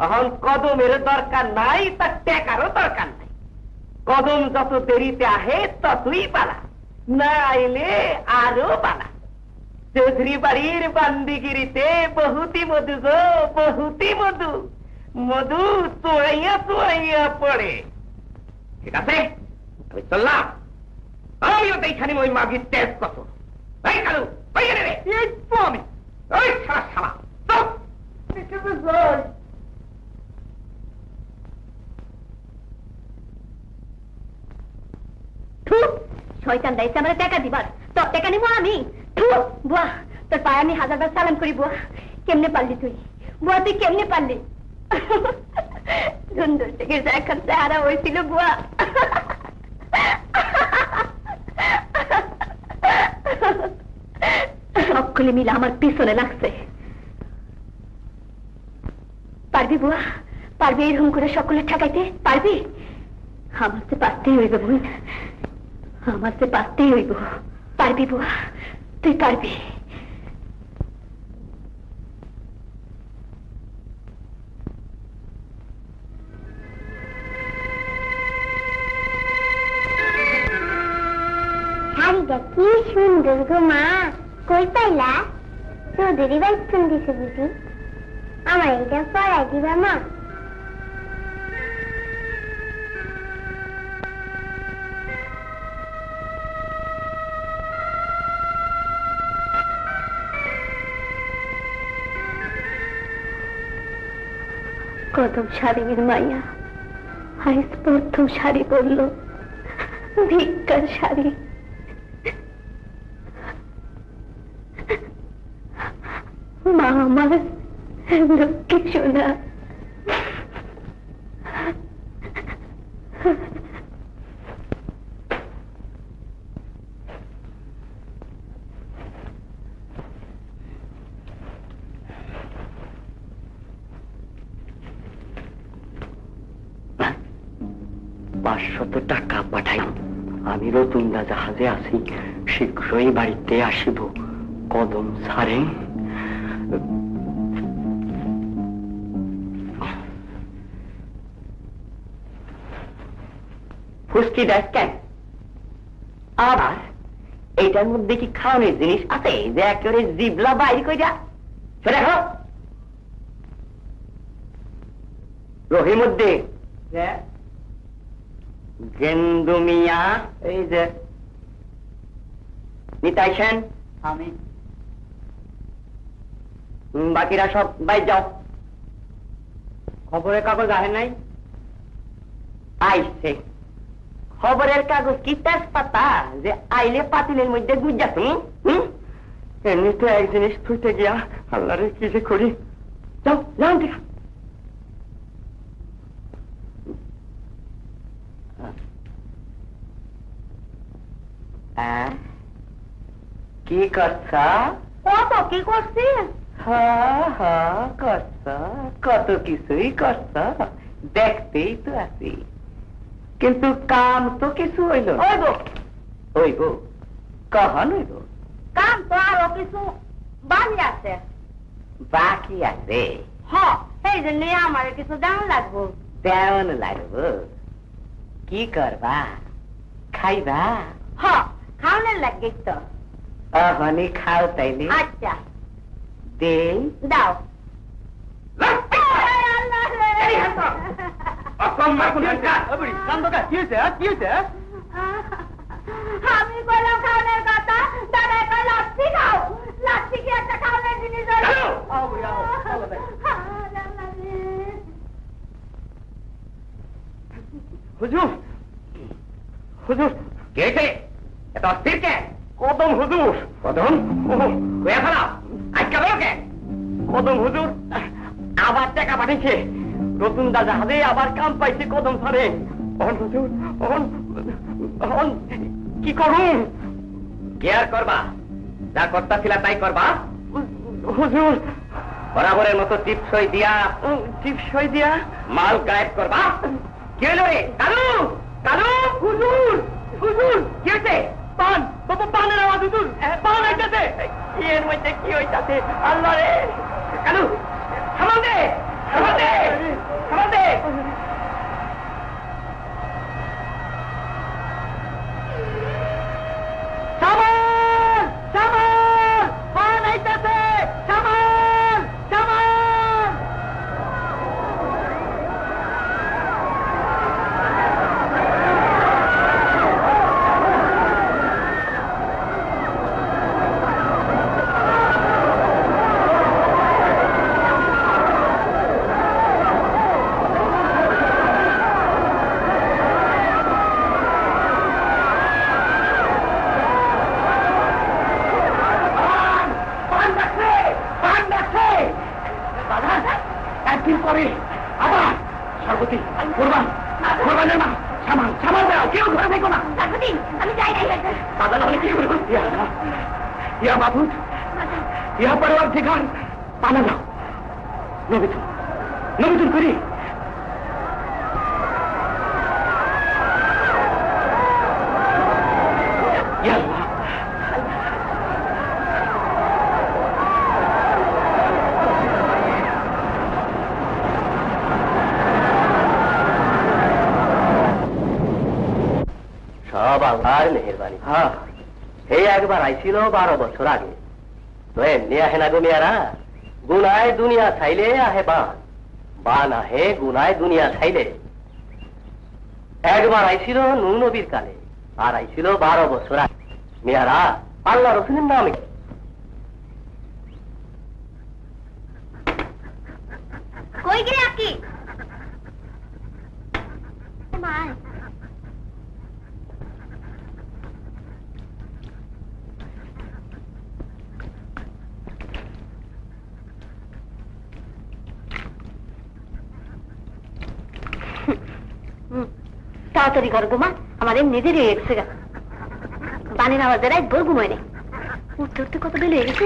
এখন কদমের দরকার নাই, তার টাকারও দরকার নাই। কদম যত দেরিতে আহে ততই পালা, না আইলে আরো পালা। চৌধুরী বাড়ির বান্দিগিরিতে বহুতি মধু গো, বহুতি মধু, মধু তোড়াইয়া তোড়াইয়া পড়ে। ঠিক আছে, আমি চললাম। আমিও দেখখানি ওই মাগির তেজ কত। এই কালু, ওই রে, এই তো আমি, ওই সারা সারা শয়তান দাইছে আমার টাকা দিবার, তোর টাকা নিবো আমি? বুয়া, তোর পায়ে আমি 1000বার সালাম করি। বুয়া, কেমনে পারলি তুই? বুয়া, তুই কেমনে পারলি? সুন্দর থেকে এখন চেহারা হয়েছিল বুয়া। সকলে মিলে আমার পিছনে লাগছে। পারবি বুয়া? পারবি এরকম করে সকলে ঠেকাইতে? পারবি? আমার তো পারতেই হইব বোন, আমার তো পারতেই হইব। পারবি বুয়া, তুই পারবি। শাড়িটা কি সুন্দর গো মা, কই পাইলা? চৌধুরী বাইতুন দিছে বুঝি? আমার এটা পরাই দিবা মা? কদম শাড়ির মাইয়া আজ প্রথম শাড়ি পরল, ভিক্ষার শাড়ি। মা আমার লক্ষ্মী সোনা। টাকা পাঠাই, আমি রতুন্দা জাহাজে আছি, শীঘ্রই বাড়িতে আসিব। কদম সারেং ফুসকি দেখেন। আবার এইটার মধ্যে কি খাওয়ানোর জিনিস আছে যে একেবারে জিবলা বাইর কইরা? দেখো রহিমুদ্দিন, গেন্দু মিয়া, এই যে নিতাই সেন, আমি বাকিরা সব বাইর যাও। খবরের কাগজ আহে নাই? আইছে। খবরের কাগজ কি তেজপাতা যে আইলে পাতিলের মধ্যে গুজা তুমি? এমনি তো এক জিনিস থুইতে গিয়া আল্লাহ রে কি যে করি। যাও যাও ঠিক। কি করছা? কত কি করছি? করছা, কত কিছুই করছা, দেখতেই তো আছি, কিন্তু কাম তো কিছু হইল না। হইব হইব কখন হইব? কাম তো আরো কিছু বাকি আছে। বাকি আছে? হ, সেই জন্য আমার কিছু জানা লাগবো। তেমন লাগবো? কি করবা? খাইবা? হ, খাওয়ানোর লাগে তো। অহনি খাও তাইলে। আচ্ছা দেই। দাও। আমি বললাম খাওয়ানোর কথা, দাদা একটা লাচ্ছি খাও। লাচ্ছি কি একটা খাওয়ানোর জিনিস হলো? হুজুর, হুজুর, কে কে? এত অস্থির কে? কদম হুজুর। কদম? কয়া ফেলা আজকে বলো কে? কদম হুজুর আবার টাকা পাঠিয়েছে, নতুন দাদা হাতে আবার কাম পাইছে কদম ধরে। হুজুর কি করুন? কে আর করবা? যা কর্তা ছিল তাই করবা। হুজুর বরাবরের মতো টিপসই দিয়া মাল গায়েব করবা। কি হলো রে? কালু, কালু, হুজুর, হুজুর কি হয়েছে? পান, বাবা পানের আওয়াজ হুজুর, পান আইতাছে। এর মধ্যে কি হইতাছে? আল্লাহ রে! কালু থামাও দে, থামাও দে, থামাও দে। সামান, সামান, পান আইতাছে, সামান, সামান। একদিন পরে আবার সর্বতী কোরবান, কোরবানের মা, সামান, সামান দাও, কেউ ঘরে থেকো না। আমি যাই নাই। দাদা নাহলে কি করবো? ইয়া মাহবুব, ইয়া পরিবার ঠিকান পানা যাও। নবিতুল, নবিতুল করি। ইয়া আল্লাহ, সব আল্লাহর মেহেরবানি। হ্যাঁ, এই একবার আইছিল 12 বছর আগে। তো এমনি আহে না গো মেয়ারা, গুনায় দুনিয়া ছাইলে আহে বান, বান আহে গুনায় দুনিয়া ছাইলে। একবার আইছিল নূহ নবীর কালে, আর আইছিল 12 বছর আগে। মেয়ারা আল্লাহ রসুলের নামে কই গেলে আকি? তাড়াতাড়ি কর গো মা, আমাদের নিজেরই হয়ে গেছে। বানের আওয়াজের এক বই ঘুমায় নেই। উঠতে উঠতে কত বেল হয়ে গেছে।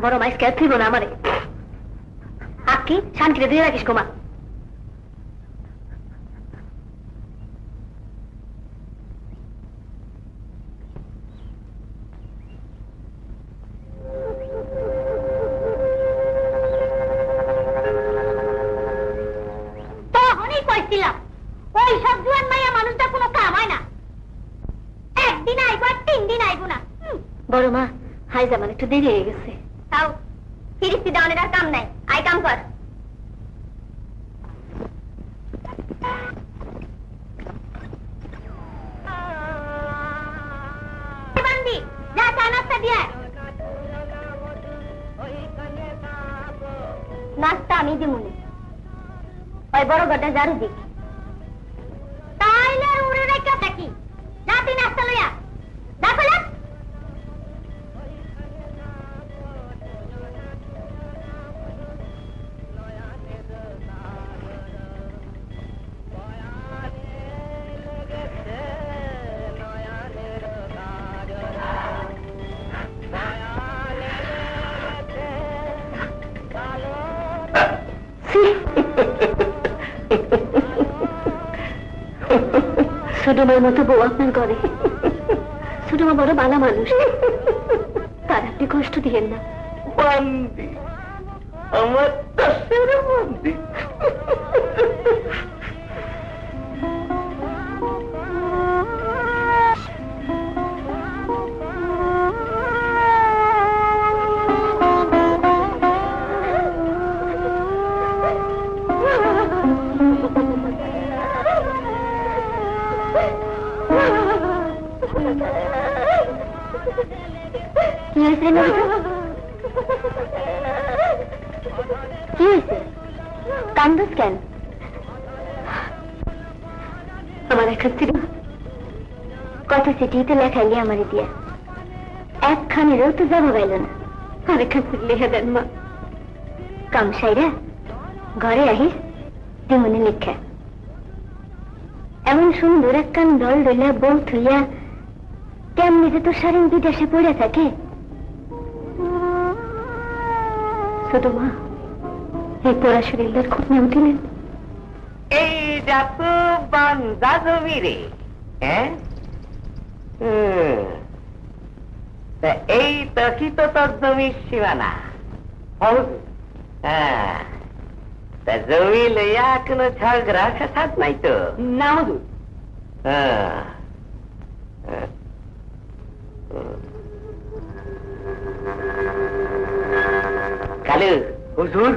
বড় মাইস কে থইব না আমারে। আকি শান্তিতে দিয়ে রাখিস গো মা। ওই সব জুয়ান মাইয়া মানুষটা কোনো কাম হয় না। একদিন আইবো আর 3 দিন আইবো না। বড় মা হাই যাবার একটু দেরি হয়ে গেছে। তাও ফিরিস্তি দেওয়ানের আর কাম নাই, আই কাম কর। বান্দি যা চা নাস্তা দিয়ে আয়। নাস্তা আমি দিমুনি, ওই বড় গটা ঝাড়ু দিক। তাইলে আর উড়ে রেখে থাকি, রাতে নাস্তা লইয়া দেখো না। ছোটমার মতো বউ আপনার ঘরে। ছোটমা বড় ভালো মানুষ, তার আপনি কষ্ট দিয়েন না। বান্দি, আমার কাছের বান্দি। কি হয়েছে কান্দুস কেন? আমার একটা চিঠি, কত চিঠিতে লেখাইলি আমারে দিয়া, একখানেরও তো যাবো গাইল না। আরেকখান চিঠি লিখে দেন মা। কামসাইরা ঘরে আহিস, তেমনি লিখা। এমন সুন্দর একখান দল দলিয়া বউ থুইয়া কেমনি যে তো সারেন বিদেশে পড়ে থাকে। ছোট মা এই পোড়া শরীরটার খুব নেম দিলেন। এই যাত বান্দা জমি রে, হ্যাঁ? এই তো কি তো তোর জমির সীমানা? হ্যাঁ, তা জমি লইয়া কোনো ঝগড়া ফেসাদ নাই তো? না হুজুর। হ্যাঁ। কালু হুজুর,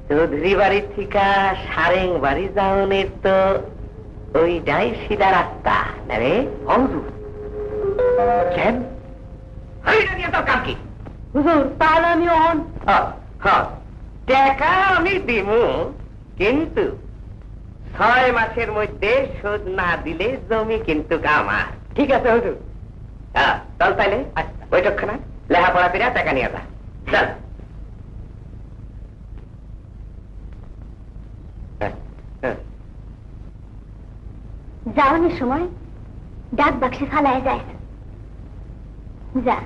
চৌধুরী বাড়ির থেকে সারেং বাড়ি যাওনের তো ওইটাই সিধা রাস্তা না রে? হুজুর কেন? ওইটা দিয়ে তোর কাম কি? হুজুর তাহলে আমি অন টাকা আমি দিব, কিন্তু 6 মাসের মধ্যে শোধ না দিলে জমি কিন্তু আমার। ঠিক আছে হুজুর। চল তাইলে বৈঠকখানা লেখাপড়া ফিরা টাকা নিয়ে যা। চল। যাওয়ানোর সময় ডাক বাক্সে ফালায় যায়। যা।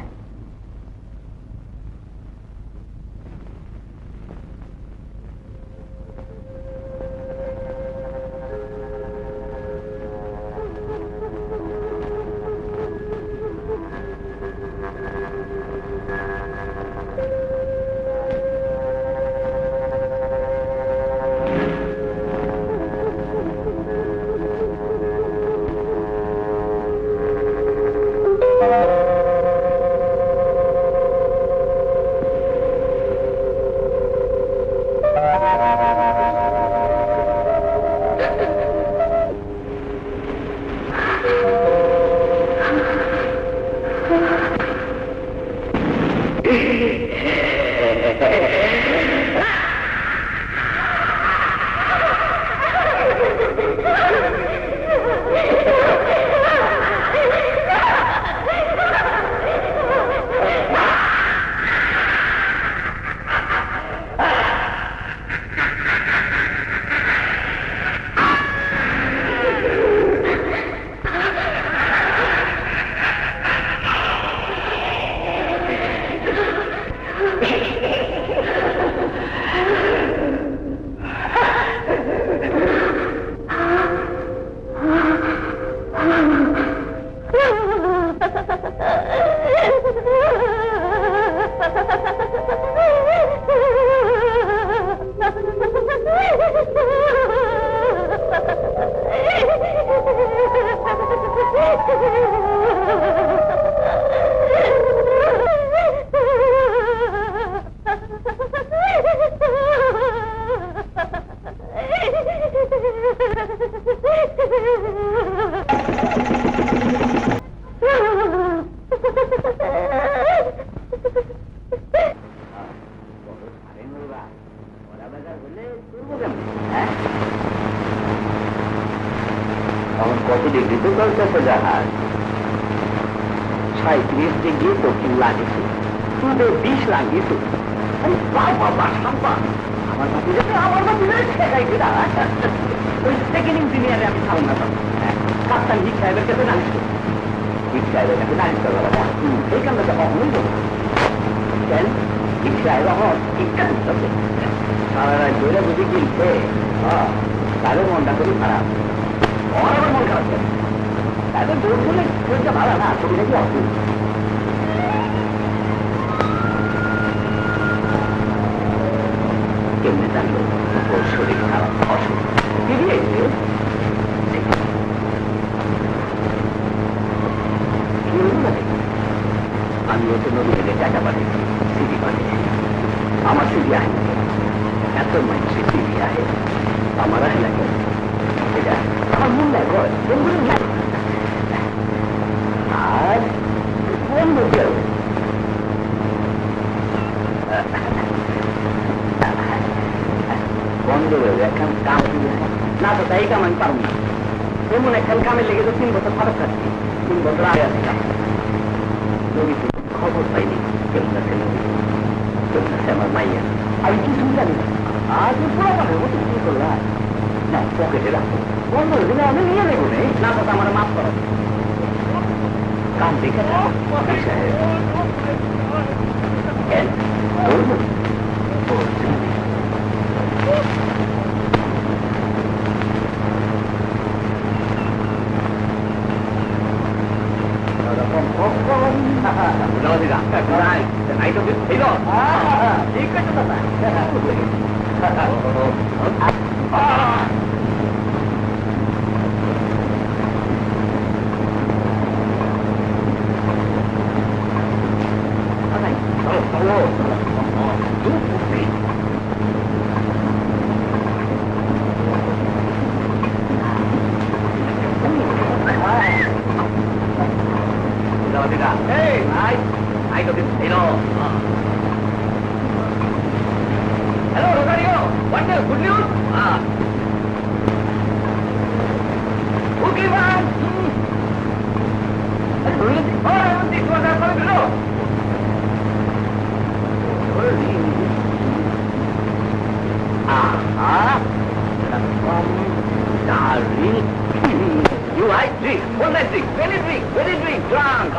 কত ডিগ্রিতে চলতেছে জাহাজ? 37 ডিগ্রি দক্ষিণ লাগিয়েছে, তুলে 20 লাগিয়েছে। বাবা সাম্পা, আমার বাকি শেখাইছে না। ওই সেকেন্ড ইঞ্জিনিয়ারে আমি ধারণা পাবো। কাপ্তান হিক সাহেবের কাছে নালিশ করবো। হিক সাহেবের কাছে নালিশ করবো না, এই কামটা কখনোই করবো কেন? হিক সাহেব আমার শিক্ষা দিচ্ছে, সারা রাত ধরে বুঝি কিনছে, তাদের মনটা খুবই খারাপ। আমার আবার মন খারাপ করে তাদের দৌড় করলে শরীরটা ভালো না, ছবিটা কি অসুখ। কেমনে জানলো ওর শরীর খারাপ, অসুখ? বেরিয়েছে। আমি ওকে নদী থেকে টাকা পাঠিয়েছি, সিডি পাঠিয়েছি। আমার সিডি আহে এত মানুষের সিডি আহে, আমার আহে লাগে এটা আমার মন লাগে আর কোন লোকে বন্ধ হয়ে এখন কাম না, তো তাই কাম আমি পারব না। এমন এখন কামে লেগে তো 3 বছর ফারাক থাকছি, 3 বছর আগে আছে কাম। নদীতে খবর পাইনি কেমন আছে নদী, কেমন আছে আমার মাইয়া, আমি কিছু জানি না। আজ পুরো পানের মতো কি করলাম না, পকেটে রাখবো, বন্ধ হয়ে গেলে আমি নিয়ে নেবো না, তো আমার মাফ করো। কাম দেখে কেন বলবো ঠিক আছে Hello, Rosario. What's the good news? Okay, man. This was our first blow. Darling. You like drink? What that drink? Very drink, drunk.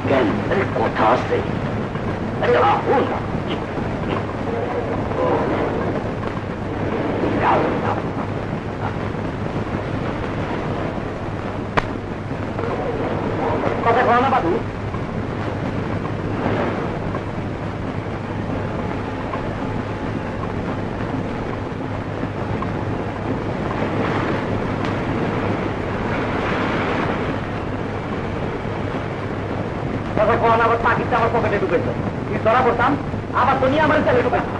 কেন কথা আছে কথা কো না বাবু। আবার পাখিটা আমার পকেটে ঢুকেছে, কি ধরা করতাম আবার তো নিয়ে আমার চালে ঢুকেছে।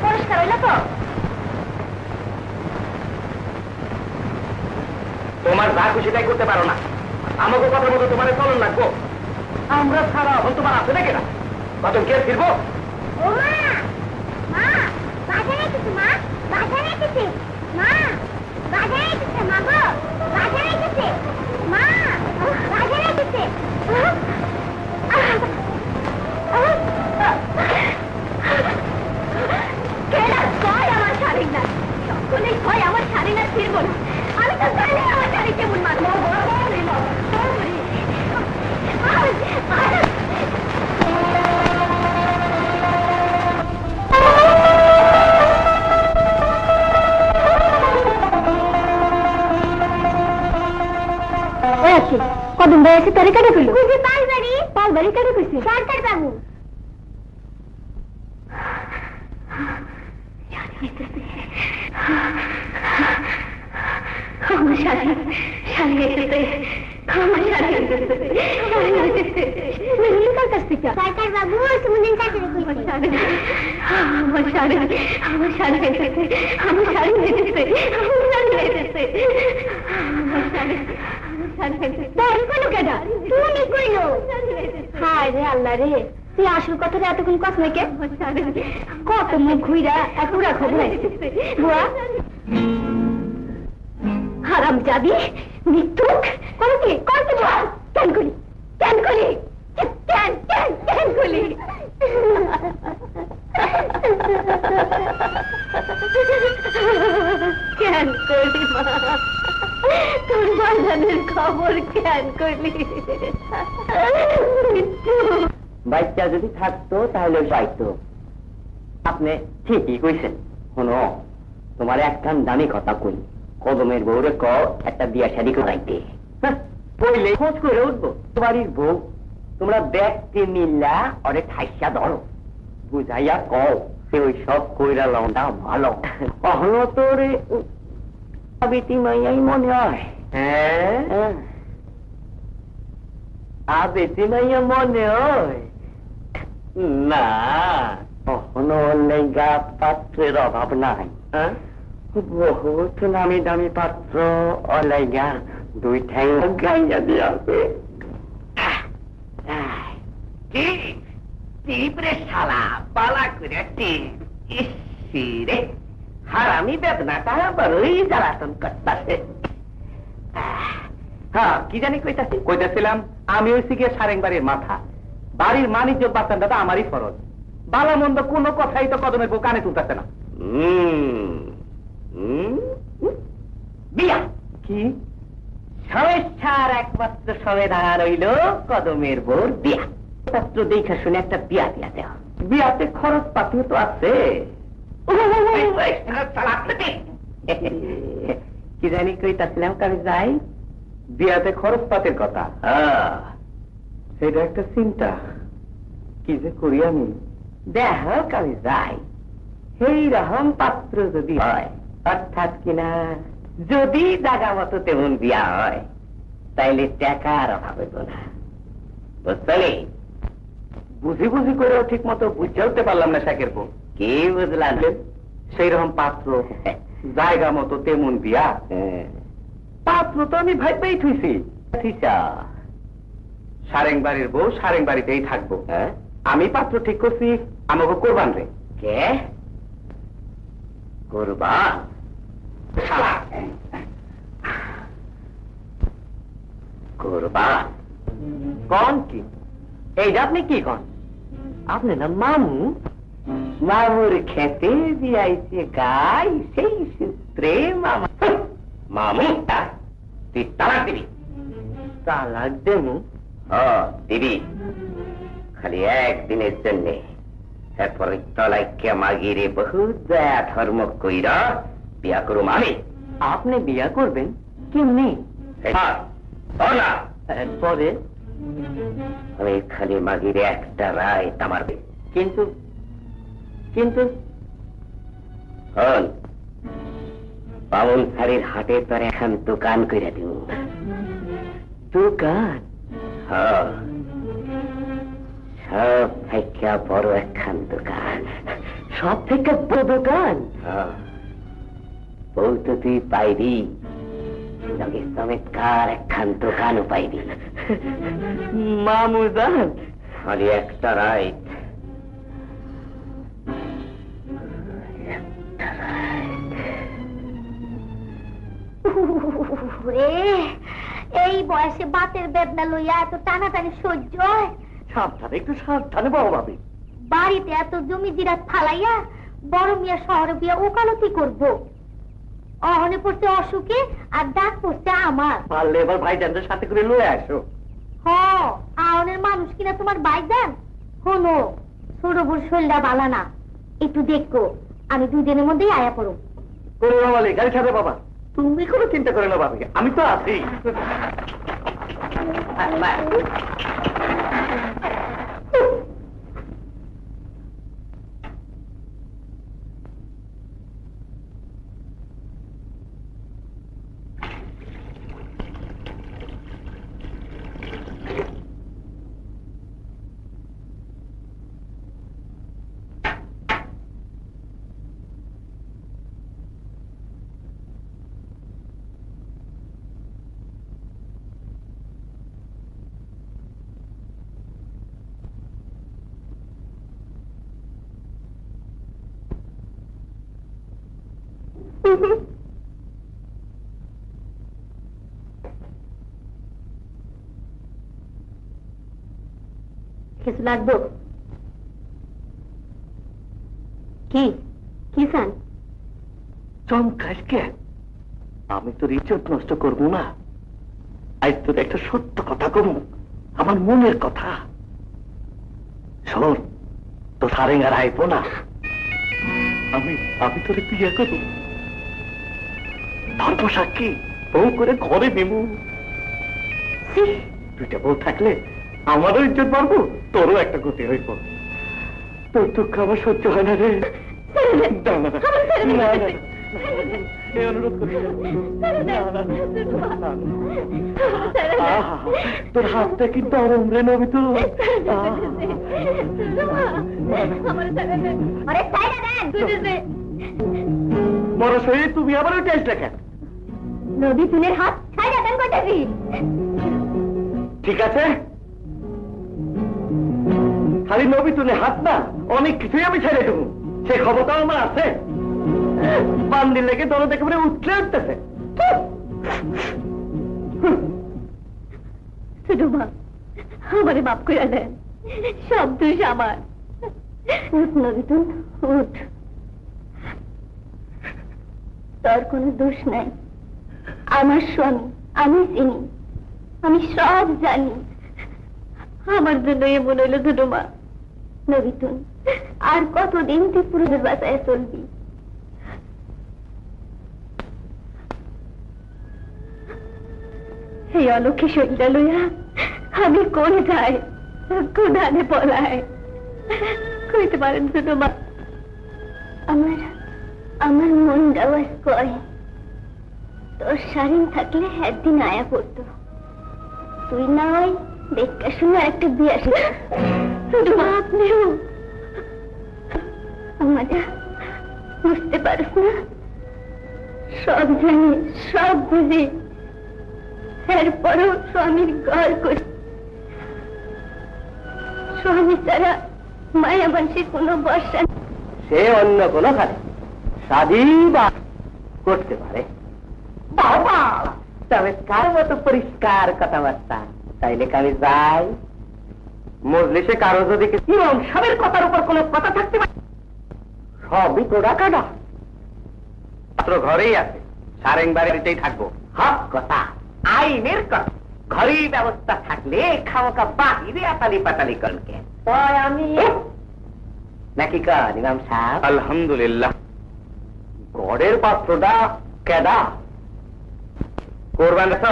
পরিষ্কার হইল তো? তোমার যা খুশি তাই করতে পারো না, আমাকে কথা মতো তোমার চলন লাগবো। আমরা ছাড়া এখন তোমার আছে নাকি না? কত কে ফিরবো? ও মা, মা বাজারে কিছু, মা বাজারে কিছু, মা বাজারে গেছে মা গো, বাজারে গেছে মা, বাজারে গেছে। কেডা কয় আমার শাড়ি না? সকলেই কয় আমার শাড়ি না ছিড়বো না। আমি তো জানি আমার শাড়ি কেমন মানবো। কদম ভাই আছে তোরে কেটে ফেললো? পালবাড়ি কেটে কইছে সরকার বাবু। আমার শাড়ি, শাড়ি এসেছে, আমার শাড়ি এসেছে, শাড়ি এসেছে। কার কাছ থেকে? সরকার বাবু সুমনের কাছে আমার শাড়ি, আমার শাড়ি, আমার শাড়ি এসেছে, আমার শাড়ি এসেছে, আমার শাড়ি এসেছে, আমার শাড়ি, আমার শাড়ি এসেছে। তোর কোনো কেডা? তুমি কইলো? হায় রে আল্লাহ রে, তুই আসল কথাটা এতক্ষণ কস নাকি? আমার শাড়ি, কত মুখ ঘুইরা একুরা খবর আইছে। বুয়া হারাম জাদি, মৃত্যুক, করতে বল। কেন করি, কেন করি, কেন কেন কেন করি? কেন করি মা? তোর বাজানের খবর কেন করলি? বাচ্চা যদি থাকতো তাহলে পাইতো। আপনি ঠিকই কইছেন। শোনো, তোমার একখান দামি কথা কই, কদমের বউরে ক একটা বিয়া শাড়ি করাইতে। বইলে খোঁজ করে উঠবো বাড়ির বউ। তোমরা ব্যক্তি মিল্লা অনেক ঠাইসা ধরো, বুঝাইয়া কও সে ওই সব কইরা লন্ডা ভালো। কখনো তোর আবেতি মাইয়াই মনে হয়। হ্যাঁ, আবেতি মাইয়া মনে হয় না। কখনো লেগা পাত্রের অভাব নাই। বহুত নামি দামি পাত্র অলাইগা দুই ঠ্যাং গাইয়া দিয়াছে। টিপরে শালা পালা করে রে হারামি বেদনাটা বড়ই জ্বালাতন করতেছে। হ্যাঁ, কি জানি কইতাছিলাম আমি হইছি গিয়ে সারেং বাড়ির মাথা। বাড়ির মানিজ্য বাঁচানটা তো আমারই ফরজ। ভালো মন্দ কোনো কথাই তো কদমের বউ কানে তুলতেছে না। বিয়া কি সমস্যার একমাত্র সমাধান রইল কদমের বউর বিয়া। পাত্র দেখা শুনে একটা বিয়া দিয়া দেওয়া। বিয়াতে খরচ পাতিও তো আছে। কি জানি কইতাছিলাম কারে যাই? বিয়াতে খরচ পাতির কথা। সেটা একটা চিন্তা, কি যে করি আমি। দেহ কারে যাই সেই রকম পাত্র যদি হয়, অর্থাৎ কিনা যদি জাগা মতো তেমন বিয়া হয়, তাইলে টাকার অভাব হইব না। বুঝলি? বুঝি বুঝি করেও ঠিক মতো বুঝে উঠতে পারলাম না শাকের বউ। কি বুঝলাম? সেই রকম পাত্র, জায়গা মতো তেমন বিয়া। পাত্র তো আমি ভাইবেই থুইছি। সারেং বাড়ির বউ সারেং বাড়িতেই থাকবো। আমি পাত্র ঠিক করছি আমাকে কোরবান রে। কে কোরবান? কোরবান কন কি? এই যে আপনি কি কন? আপনি না মামু? মামুর খেতে দিয়াইছে গাই, সেই সূত্রে মামা। মামুটা তুই তালাক দিবি? তালাক দেবো? দিবি, খালি একদিনের জন্যে। এরপরে তলাইকে মাগিরে বহুত দয়া ধর্ম কইরা বিয়া করুম আমি। আপনি বিয়া করবেন কেমনি? পরে আমি খালি মাগিরে একটা রায় তামার। কিন্তু কিন্তু বামুন শাড়ির হাটে তোর এখন দোকান করে দিব। দোকান? সব থেকে বড় একখান দোকান। সব থেকে বড় দোকান? বউ তো তুই পাইবি, চমৎকার একখান দোকানও পাইবি। মামুদান খালি একটা রাইট, বাপুরে, এই বয়সে বাতের বেদনা লইয়া এত টানাটানি সহ্য হয়? সাবধানে, একটু সাবধানে বড় ভাবি। বাড়িতে এত জমি জিরাত ফালাইয়া বড় মিয়া শহরে বিয়া ওকালতি করবো। অহনে পড়ছে অসুখে আর ডাক পড়ছে আমার। পারলে এবার ভাইজানদের সাথে করে লয়ে আসো। হ, আহনের মানুষ কিনা তোমার ভাইজান? হলো ছোট বোর শরীরটা বালা না, একটু দেখো, আমি 2 দিনের মধ্যেই আয়া পড়ো। করে বাবা গাড়ি ছাড়বে বাবা, তুমি কোনো চিন্তা করে না ভাবি, আমি তো আছি। কিছু লাগবো? কি কি চান? চমকাস কে? আমি তোর ইজ্জত নষ্ট করবো না। আজ তোর একটা সত্য কথা কব, আমার মনের কথা। শোন, তো সারেং আর আইবো না। আমি তোরে বিয়ে করব, ধর্ম সাক্ষী বউ করে ঘরে নেব। 2টা বউ থাকলে আমারও ইজ্জত বাড়বো, তোরও একটা গতি হইব। তোর দুঃখ আমার সহ্য হয় না রে। এই অনুরোধ করি তোর হাতটা কিন্তু আরম রে নবী তো। বড় শরীর তুমি আবার ওই টেস্ট লেখেন। নদী তুলের হাত ছাইড়া দেন কইতাছি। ঠিক আছে, খালি নবী তুলে হাত না, অনেক কিছুই আমি ছেড়ে দেবো। সে ক্ষমতা আমার আছে। বান্দির লেগে দল একেবারে উঠলে উঠতেছে। শুধু মা, আমারে মাফ করে দেন, সব দোষ আমার। উঠ নবীতুল, উঠ, তোর কোনো দোষ নাই। আমার স্বামী, আমি চিনি, আমি সব জানি। আমার জন্য এমন হইল ছোট মা। নবীতুল, আর কতদিন তুই পুরুষের বাসায় চলবি? এই অলক্ষী শরীরটা লইয়া আমি কোন যাই, কোনানে পলায়, কইতে পারেন ছোট মা? আমার মন আওয়াজ কয়, তোর শাড়ি থাকলে একদিন আয়া পড়তো। তুই না হয় দেখা শুনে একটা বিয়ে ছোট মা। আপনিও আমাদের বুঝতে পারিস না? সব জানি, সব বুঝি, এরপরও স্বামীর ঘর করি। স্বামী ছাড়া মায়া মানুষের কোনো বর্ষা। সে অন্য কোনো খালি শাদী বা করতে পারে। বাবা, তবে কার মতো পরিষ্কার কথাবার্তা। তাইলে আমি যাই। মজলিসে কারো যদি ইমাম সাহেবের কথার উপর কোনো কথা থাকতে পারে, সবই তোরা কাটা। মাত্র ঘরেই আছে, সারেং বাড়িতেই থাকবো। হক কথা, আইনের কথা। ঘরেই ব্যবস্থা থাকলে খাওয়া বাহিরে আতালি পাতালি করকে। আমি নাকি কার ইমাম সাহেব? আলহামদুলিল্লাহ। গড়ের পাত্রটা কেডা? কোরবান রেছ?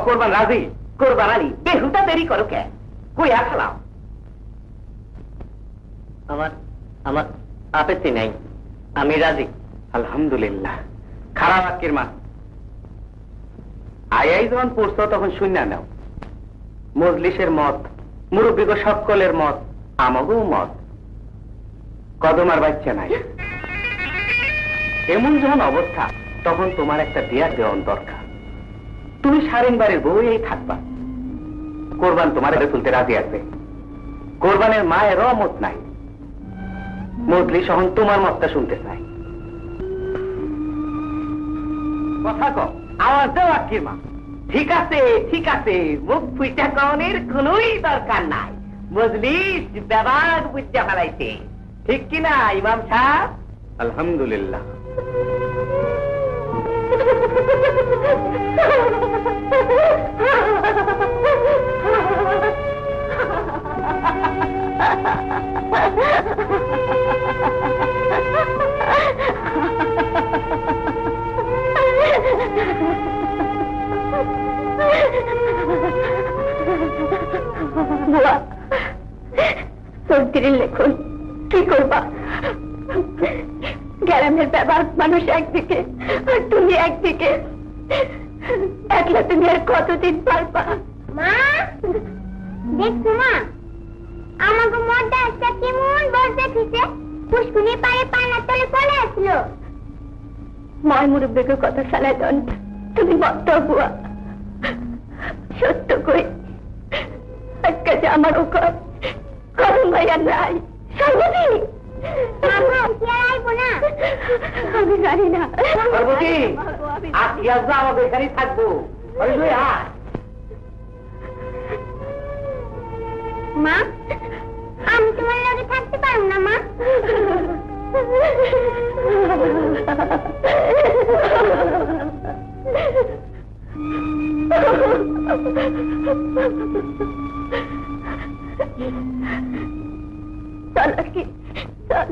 কোরবান রাজি? কোরবান আলী বেহুটা দেরি করো কে? কই আসলাম? আমার আপত্তি নাই, আমি রাজি। আলহামদুলিল্লাহ। খারাপ আজকের মা আয়াই যখন পড়ছো তখন শূন্য নাও। মজলিসের মত, মুরব্বীগ সকলের মত, আমাগও মত। কদম আর বাচ্চা নাই। এমন যখন অবস্থা, তখন তোমার একটা বিয়া দেওয়ান দরকার। তুমি সারেং বাড়ির বউই থাকবা। কোরবান তোমার তুলতে রাজি আছে। কোরবানের মায়ের রহমত নাই, মজলি সহন তোমার মতটা শুনতে চাই। কথা কও, আওয়াজ দাও আক্কির মা। ঠিক আছে ঠিক আছে, মুখ ফুইটা কনের কোনই দরকার নাই। মজলিস ব্যাপার বুঝতে ফেলাইছে, ঠিক কিনা ইমাম সাহেব? আলহামদুলিল্লাহ। বুয়া, সর্দির লেখন কি করবা? গ্রামের ব্যাপার মানুষ একদিকে আর তুমি একদিকে, একলা তুমি আর কতদিন পারবা? মা, দেখছো মা, আমাকে মধ্যে একটা কেমন বসে ফিসে পুষ্কুনি পায়ে পানার তলে চলে আসলো। ময় মুরব্বীকে কথা চালাই দন, তুমি মত বুয়া। সত্য কই, আজকে যে আমার ওখান করুন ভাইয়া নাই, সর্বদিন আমি জানি না। পার্বতী, আজকে আসবো, আমাদের এখানেই থাকবো। মা, আমি তোমার লগে থাকতে পারবো না মা। চল কি চল।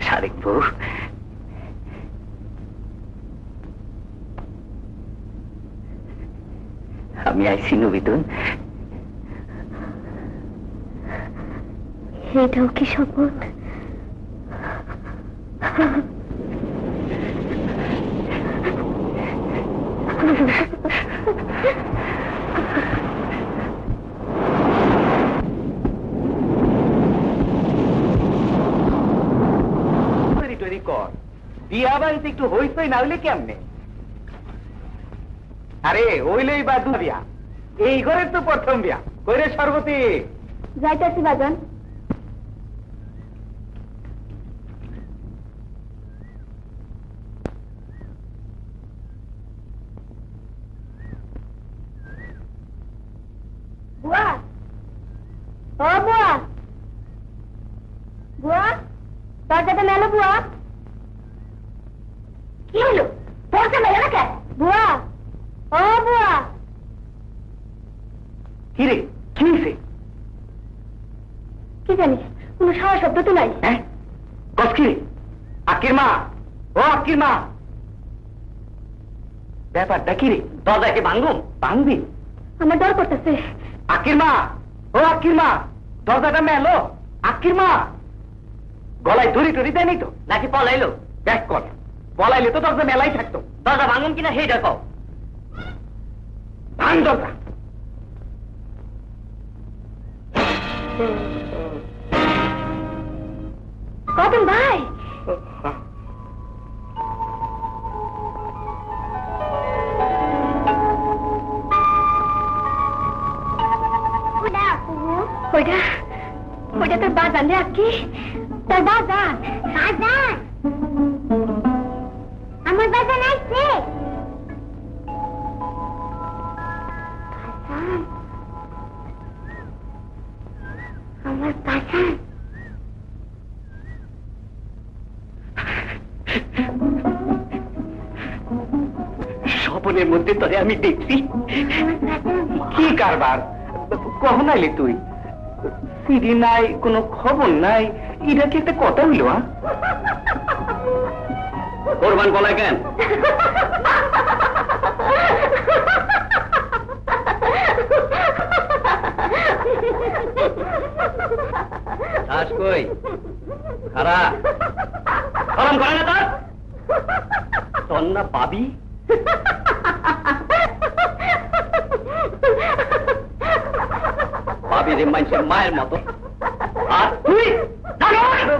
শারিক বউ, আমি আইসি নবীতন। এটাও কি শপথ? তৈরি কর, বিয়া বাড়িতে একটু হইসই না হইলে কেমনে? আরে হইলেই বা দু বিয়া, এই ঘরের তো প্রথম বিয়া। কইরে সর্বতী? যাইতেছি বাজান। বুয়া, ও বুয়া, বুয়া, দরজাটা মেলো বুয়া। কি হলো? দরজা মেলো না কেন? বুয়া, ও বুয়া। কি রে, কি হইছে? কি জানিস, কোনো সারা শব্দ তো নাই। হ্যাঁ, কস কি রে? আক্কির মা, ও আক্কির মা, ব্যাপারটা কি রে? দরজা কি ভাঙ্গুম? ভাঙবি? আমার ডর করতেছে। আক্কির মা, ও আক্কির মা, দরজাটা মেলো। আক্কির মা, গলায় দড়ি টড়ি দেয়নি তো? নাকি পলাইলো? দেখ কর, বলাইলে তো দরজা মেলাই থাকতো। দরজা ভাঙুম কিনা সেই দেখো। ভাঙ দরজা। কদম ভাই, ওইটা ওইটা তোর বাজান রে আকি, তোর বাজান। বাজান, আমার বাজান আসছে। বাজান, আমার বাজান। স্বপনের মধ্যে তোরে আমি দেখছি। কি কারবার? কখন আইলি তুই? সিডি নাই, কোনো খবর নাই, এটা কি একটা কথা হইল? কোরবান বলা কেন? শ্বাস কই? খারাপ গরম করে না তোর? তোর না পাবি? পাবি রে মানুষের মায়ের মতো। আর তুই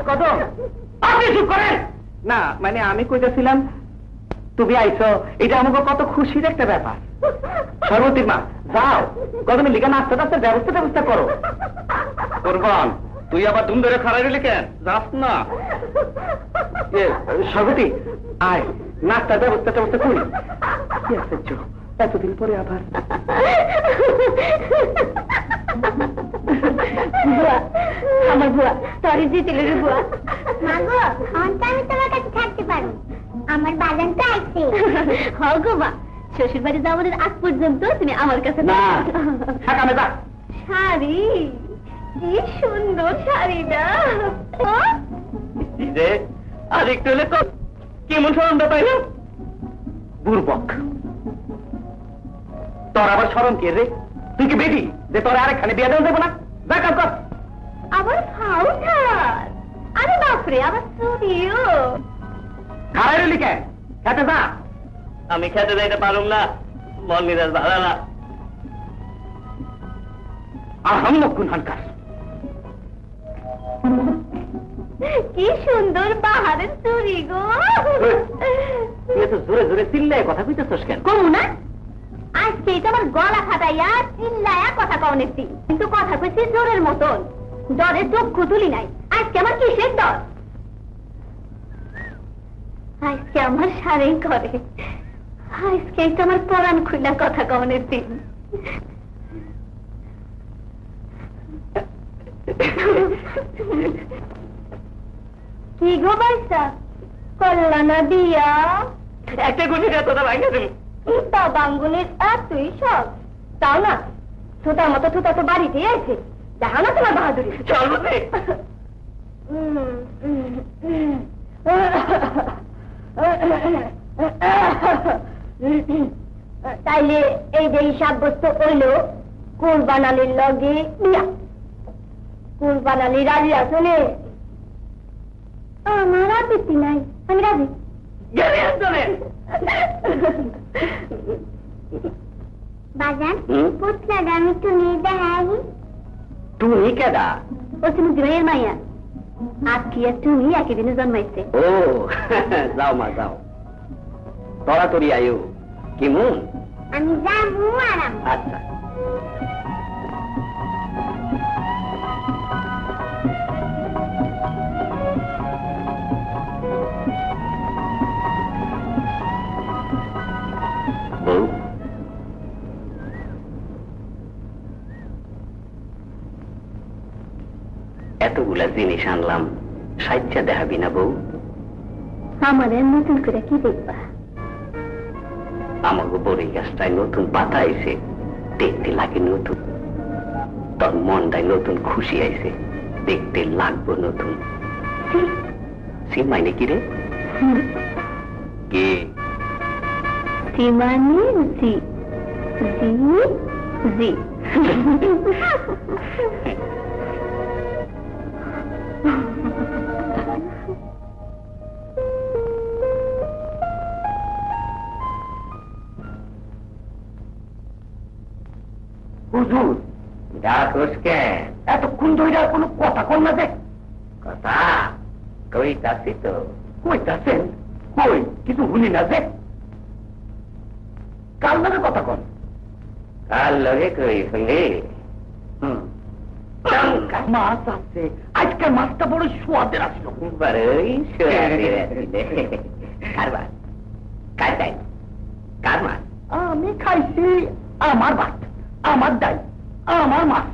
কদম, আপনি চুপ করেন। না মানে আমি কইতেছিলাম তুমি আইছো, এটা আমাকে কত খুশির একটা ব্যাপার। সর্বতীর মা যাও, তুমি লিখে নাচতে নাচতে ব্যবস্থা করো। কোরবান তুই আবার ধুম ধরে খাড়াই রইলি কেন, যাস না। সর্বতী আয়, নাচটার ব্যবস্থা করি। কি আশ্চর্য, এতদিন পরে আবার। আমার বুয়া তরি জিতিলে রে বুয়া। মাগো অন্ত আমি তোমার কাছে থাকতে পারো, আমার বাজান তো আইছে। হগো মা, শ্বশুর বাড়ি যাওয়ার আগ পর্যন্ত তুমি আমার কাছে না থাক, আমি যা। শাড়ি, কি সুন্দর শাড়িটা। আর একটু হলে তো কেমন স্মরণটা পাইল। বুর্বক, তোর আবার স্মরণ কে রে? তুই কি বেটি যে তোর আরেকখানে বিয়ে দেওয়া দেবো না? যা কাম কর। আবার ফাউন্ডার, আরে বাপরে, আবার স্টুডিও। খাড়াই রইলি কেন, খেতে যা। আমি খেতে যাইতে পারুম না, মন মেজাজ ভালো না। আহম্মকুন হানকার। কি সুন্দর বাহারের চুরি গো। তুই এত জোরে জোরে চিল্লায় কথা কইতেছস কেন? কমু না, আজকে তো আমার গলা ফাটাইয়া চিল্লায়া কথা কওনেছি, কিন্তু কথা কইছি জোরের মতন, ডরে চক্ষু তুলি নাই। আজকে আমার কিসের ডর? আজকে আমার সারেই করে, আজকে তো আমার পরাণ খুইলা কথা কওনেছি। কি গো বাইসা, কল্যাণা দিয়া একটা গুলি তোরা ভাঙে দিল। তা বাঙ্গুলির এতই সব, তাও না থুতার মতো থুতা তো বাড়িতেই আছে। দেখা না তোমার বাহাদুরি। চল বসে। তাইলে এই যে সাব্যস্ত হইল কুরবান আলীর লগে বিয়া। কুরবান আলী রাজি আসলে? আমার আপত্তি নাই, আমি রাজি। বাজান পুতলাটা আমি তুমি দেখাই। তুমি কেডা? ও তুমি ভাইয়ের মাইয়া, আজকে আর তুমি একই দিনে জন্মাইছে। ও যাও মা যাও, তরাতরি আয়ু। কেমন? আমি যাবো আরাম। আচ্ছা। বউ, এতগুলা জিনিস আনলাম, সাজ্জা দেখাবি না বউ? আমাদের নতুন করে কি দেখবা? আমাকে বড়ি গাছটায় নতুন পাতা আইছে, দেখতে লাগে নতুন। তোর মনটায় নতুন খুশি আইছে, দেখতে লাগবো নতুন। সে মাইনে কি রে? কে? সীমানি জি জি জি। হুজুর ডাকস কেন? এতক্ষণ ধরে কোনো কথা কন না দেখ। কথা কইতাছি তো। কইতাছেন? কই কিছু শুনি না যে। কার লগে কথা কন? কার লগে কই শুনি? মাছ আছে, আজকের মাছটা বড় সোয়াদের আসলো। কার মাছ? কার ডাই? কার মাছ? আমি খাইছি আমার ভাত, আমার ডাই, আমার মাছ।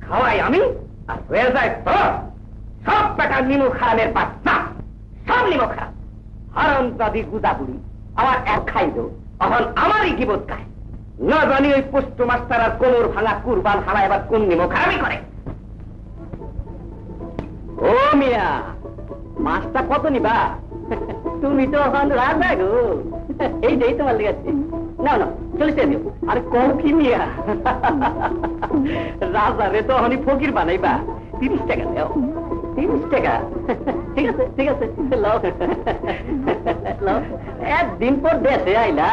খাওয়াই আমি আর হয়ে যায় তোর। সব টাকা নিমু খারাপের পাত না, সব নিমু খারাপ। হারাম দাদি গুদাগুড়ি আমার এক খাইল, এখন আমারই কি বোধ খায় না জানি। ওই পোস্ট মাস্টার আর কোমর ভাঙা কুরবান হারা এবার কোন নিমু খারাপই করে। ও মিয়া, মাছটা কত নিবা? তুমি তো এখন রাজা গো, এইটাই তোমার লেগেছে। না না চলে দিও। আরে কম কি মিয়া, রাজা রে তো আমি ফকির বানাইবা। 30 টাকা দাও। 30 টাকা? ঠিক আছে ঠিক আছে, লও লও। একদিন পর দেশে আইলা।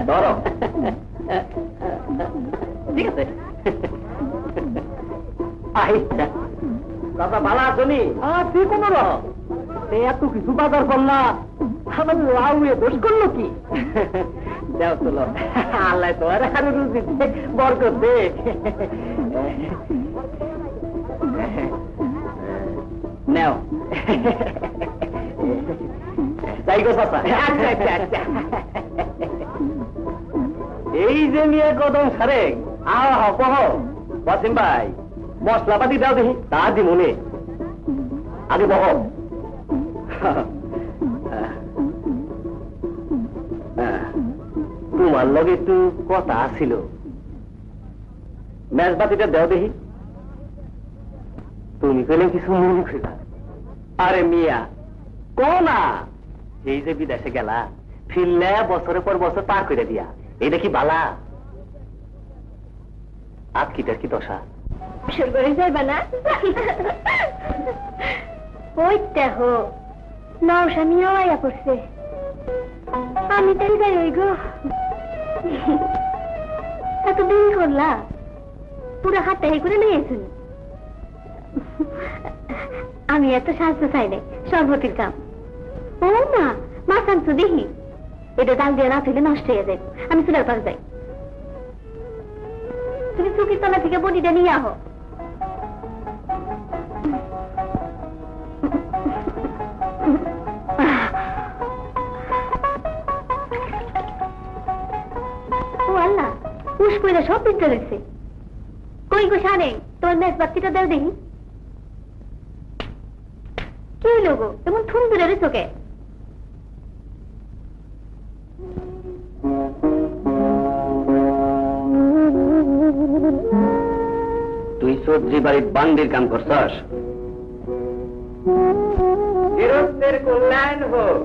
ধরো। ঠিক আছে আচ্ছা দাদা ভালো আছো নি? তুই কোন রকম এত কিছু বাজার করলা, আমার লাউ দোষ করলো কি? দেও চলো আল্লাহ তোমার আরো রুচি বরকত দে নেও তাই গো চাচা। আচ্ছা আচ্ছা আচ্ছা। এই যে নিয়ে কদম সারে বহ ওয়াসিম ভাই মশলাপাতি দাও দেখি তা দি মনে আগে বহ তোমার লগে একটু কথা ছিল মেজবাতিটা দেও দেখি তুমি পেলে কিছু মনে করিলা আরে মিয়া ক না এই যে বিদেশে গেলা ফিরলে বছরের পর বছর পার করে দিয়া এটা কি বালা আজ কিটার কি দশা শুরু করে যাইবা না ওইটা হো নওশানিও আয়া পড়ছে আমি তাই যাই ওই গো এত দেরি করলা পুরো হাত তাই করে নিয়েছেন আমি এত সাহায্য চাই নাই সর্বতির কাম ও মা মাছ আনছো দেখি এটা ডাল দিয়ে না ফেলে নষ্ট হয়ে যায় আমি চুলার পাশ যাই তুমি চুকির তলা থেকে বডিটা নিয়ে আহো ও আল্লাহ উস কইরা সব পিঠতে রয়েছে কই গো সারে তোর মেজ বাতিটা দেও দেখি কি লোগো এমন থুম ধরে রয়েছে কে তুই চৌধুরী বাড়ির বান্দির কাম করছস গৃহস্থের কল্যাণ হোক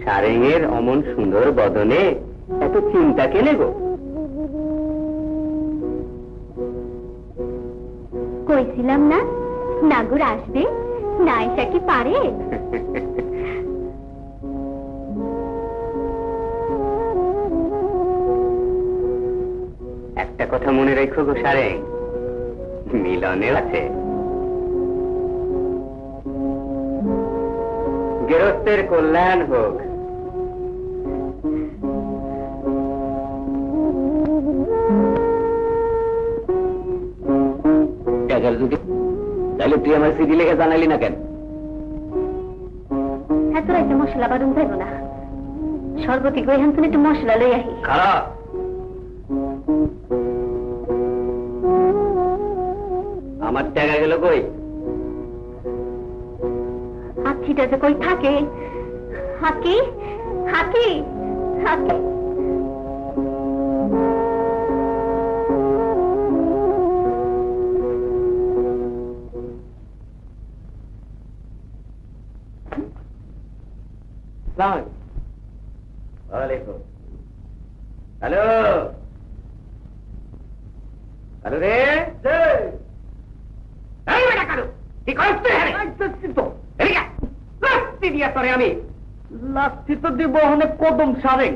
সারেঙের অমন সুন্দর বদনে এত চিন্তা কেনে গো কইছিলাম না নাগুর আসবে না এসা কি পারে একটা কথা মনে রেখো গো সারেং মিলনের আছে গৃহস্থের কল্যাণ হোক তাহলে তুই আমার সিডি লেগে জানালি না কেন এত রাইতে মশলা বারণ যাইব না সর্বতি গই হান তুমি একটু মশলা লই আহি খারাপ আমার টাকা গেল কই হাকিটা যে কই থাকে হাকি হাকি হাকি ওয়ালাইকুম হ্যালো হ্যালো রে কি করছ আমি লাস্তি তো দিব অনেক কদম সারেং।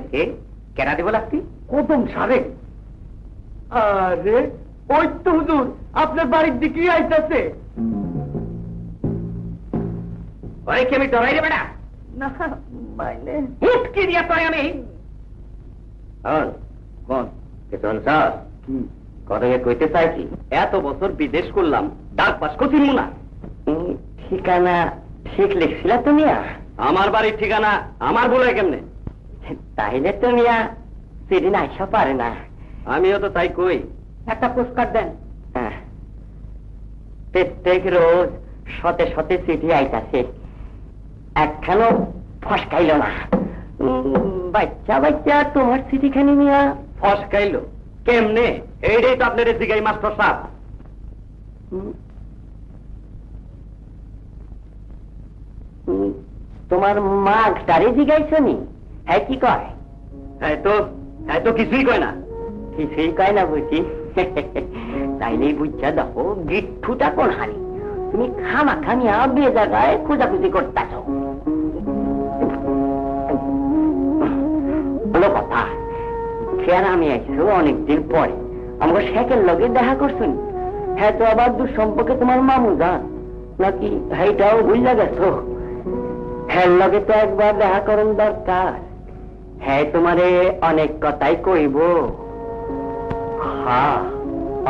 কেনা দিব লাগতি কদম সারেং? আরে ওই তো হুজুর আপনার বাড়ির দিকে আইতাছে। ওরে কি আমি ডরাই রে বেটা না মাইনে হুটকি দিয়া তোরে আমি কোন কেতন স্যার কদমে কইতে চাইছি এত বছর বিদেশ করলাম ডাক পাস করছি না ঠিকানা ঠিক লিখছিল তুমি আমার বাড়ির ঠিকানা আমার বলে কেমনে তাইলে তুমি সেদিন আইসা পারে না আমিও তো তাই কই একটা পুরস্কার দেন। প্রত্যেক রোজ শতে শতে চিঠি আইতাছে একখানো ফসকাইল না বাচ্চা বাচ্চা তোমার চিঠিখানি নিয়া ফসকাইল কেমনে এইটাই তো আপনার জিগাই মাস্টার সাহেব তোমার মা তারে জিগাইছো নি হ্যাঁ কি কয় হ্যাঁ তো কিছুই কয় না কিছুই কয় না বুঝি তাইলেই বুঝছা দেখো গিট্টুটা কোন হানি তুমি খামা খামিয়া বে জায়গায় খোঁজাখুঁজি করতেছ ভালো কথা। গ্রামে আইসো অনেকদিন পরে, আমাকে শেখের লগে দেখা করছেন। হ্যাঁ, তো আবার দূর সম্পর্কে তোমার মামু যান নাকি সেইটাও ভুলে গেছো? হ্যাঁ, লগে তো একবার দেখা করেন দরকার। হ্যাঁ, তোমারে অনেক কথাই কইব। হ্যাঁ,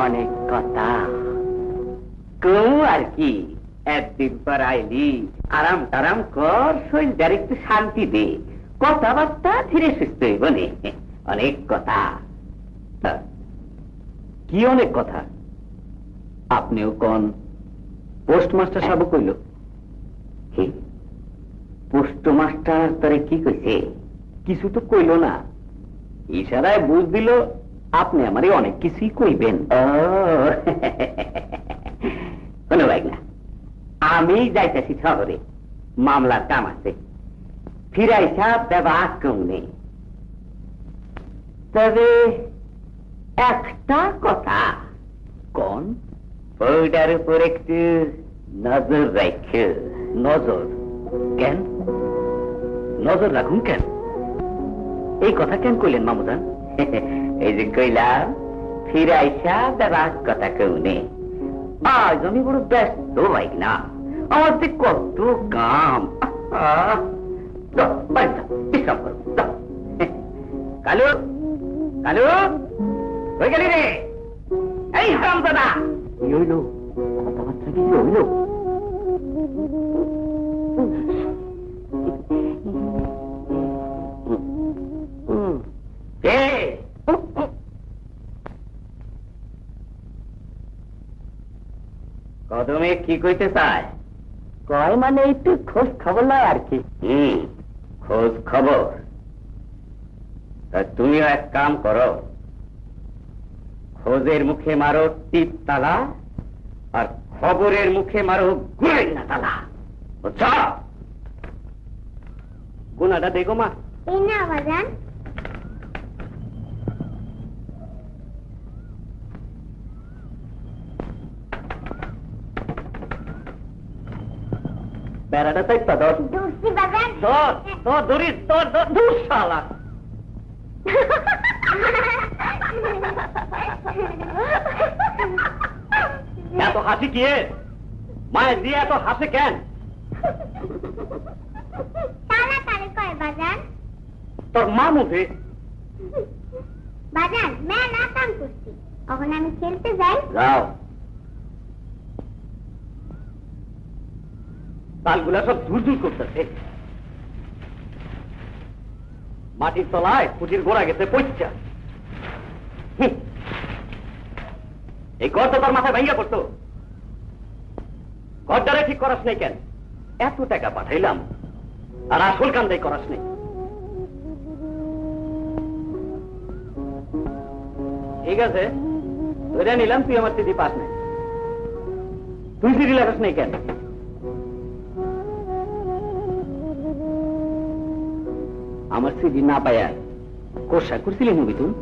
অনেক কথা কম আর কি। একদিন পর আইলি, আরাম টারাম কর, শরীরটার একটু শান্তি দে, কথাবার্তা ধীরে সুস্থ হইব নে। অনেক কথা। কি অনেক কথা? আপনিও কোন পোস্টমাস্টার সাহেব কইল? পোস্টমাস্টার তোরে কি কইছে? কিছু তো কইল না, ইশারায় বুঝ দিল আপনি আমারে অনেক কিছুই কইবেন। কোনো ভাই না, আমি যাইতেছি শহরে, মামলার কাম আছে, ফিরাইসা দেবা কমনে। তবে একটা কথা, কোন বউটার উপর একটু নজর রাখ। নজর কেন? নজর রাখুন কেন? এই কথা কেন কইলেন মামুজান? এই যে কইলাম ফিরাইসা দেবা কথা কমনে। আজ আমি বড় ব্যস্ত ভাই না, আমার যে কত কাম। বিশ্রাম করো। কালু, কালু, হয়ে গেলি রে? এই হারাম দাদা, কি হইল? কথাবার্তা কি হইল? কদমে কি কইতে চায়? কয় মানে একটু খোঁজ খবর নয় আর কি। খোঁজ খবর? তা তুমিও এক কাম করো, খোঁজের মুখে মারো টিপ তালা, আর খবরের মুখে মারো গুড়াইনা তালা। বুঝছো? গুনাটা দেখো মা। এই না বাজান। বেড়াটা তাই ধর। দূরছি বাজান। ধর ধর, ধরিস, ধর ধর, ধুর শালা। এত হাসি কি? মায়ের দিয়ে এত হাসে কেন? তাড়াতাড়ি কয় বাজান। তোর মা মুখে বাজান মেলা কাম করছি, এখন আমি খেলতে যাই। যাও। তালগুলা সব ধুর ধুর করতেছে, মাটির তলায় পুঁজির গোড়া গেছে পইচা। এই ঘর তো তোর মাথায় ভাঙ্গা পড়তো, ঘরটারে ঠিক করাস নাই কেন? এত টাকা পাঠাইলাম আর আসল কান্দাই করাস নাই। ঠিক আছে, ধরে নিলাম তুই আমার চিঠি পাস নাই। তুই চিঠি লেখাস নাই কেন? আমার চিঠি না পায়া কোষা করছিলি মুভি তুই?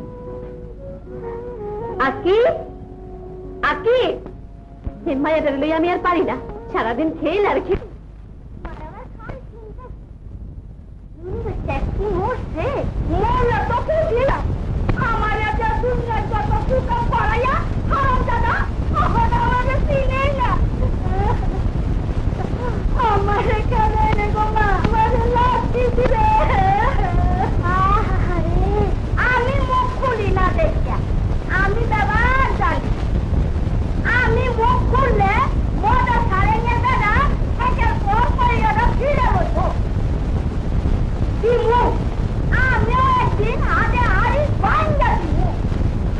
আকি, আকি, মায়ের লই আমি আর পারি না, সারাদিন খেল আর খেল। মরছে মরলা তোকে দিলাম আমার একটা দুনিয়ার যত সুখা পড়াইয়া হারাম দাদা এখন আমাকে চিনে না। আমারে কেন রে গো মা, আমারে লাগছি রে। আমি মুখ খুলি না দেখিয়া, আমি ব্যবহার জানি। আমি মুখ খুললে মজা ছাড়ে নিয়ে বেড়া একের পর পরিয়াটা ফিরে বসবো। আমিও একদিন হাতে হাড়ি ভাঙ্গা দিব,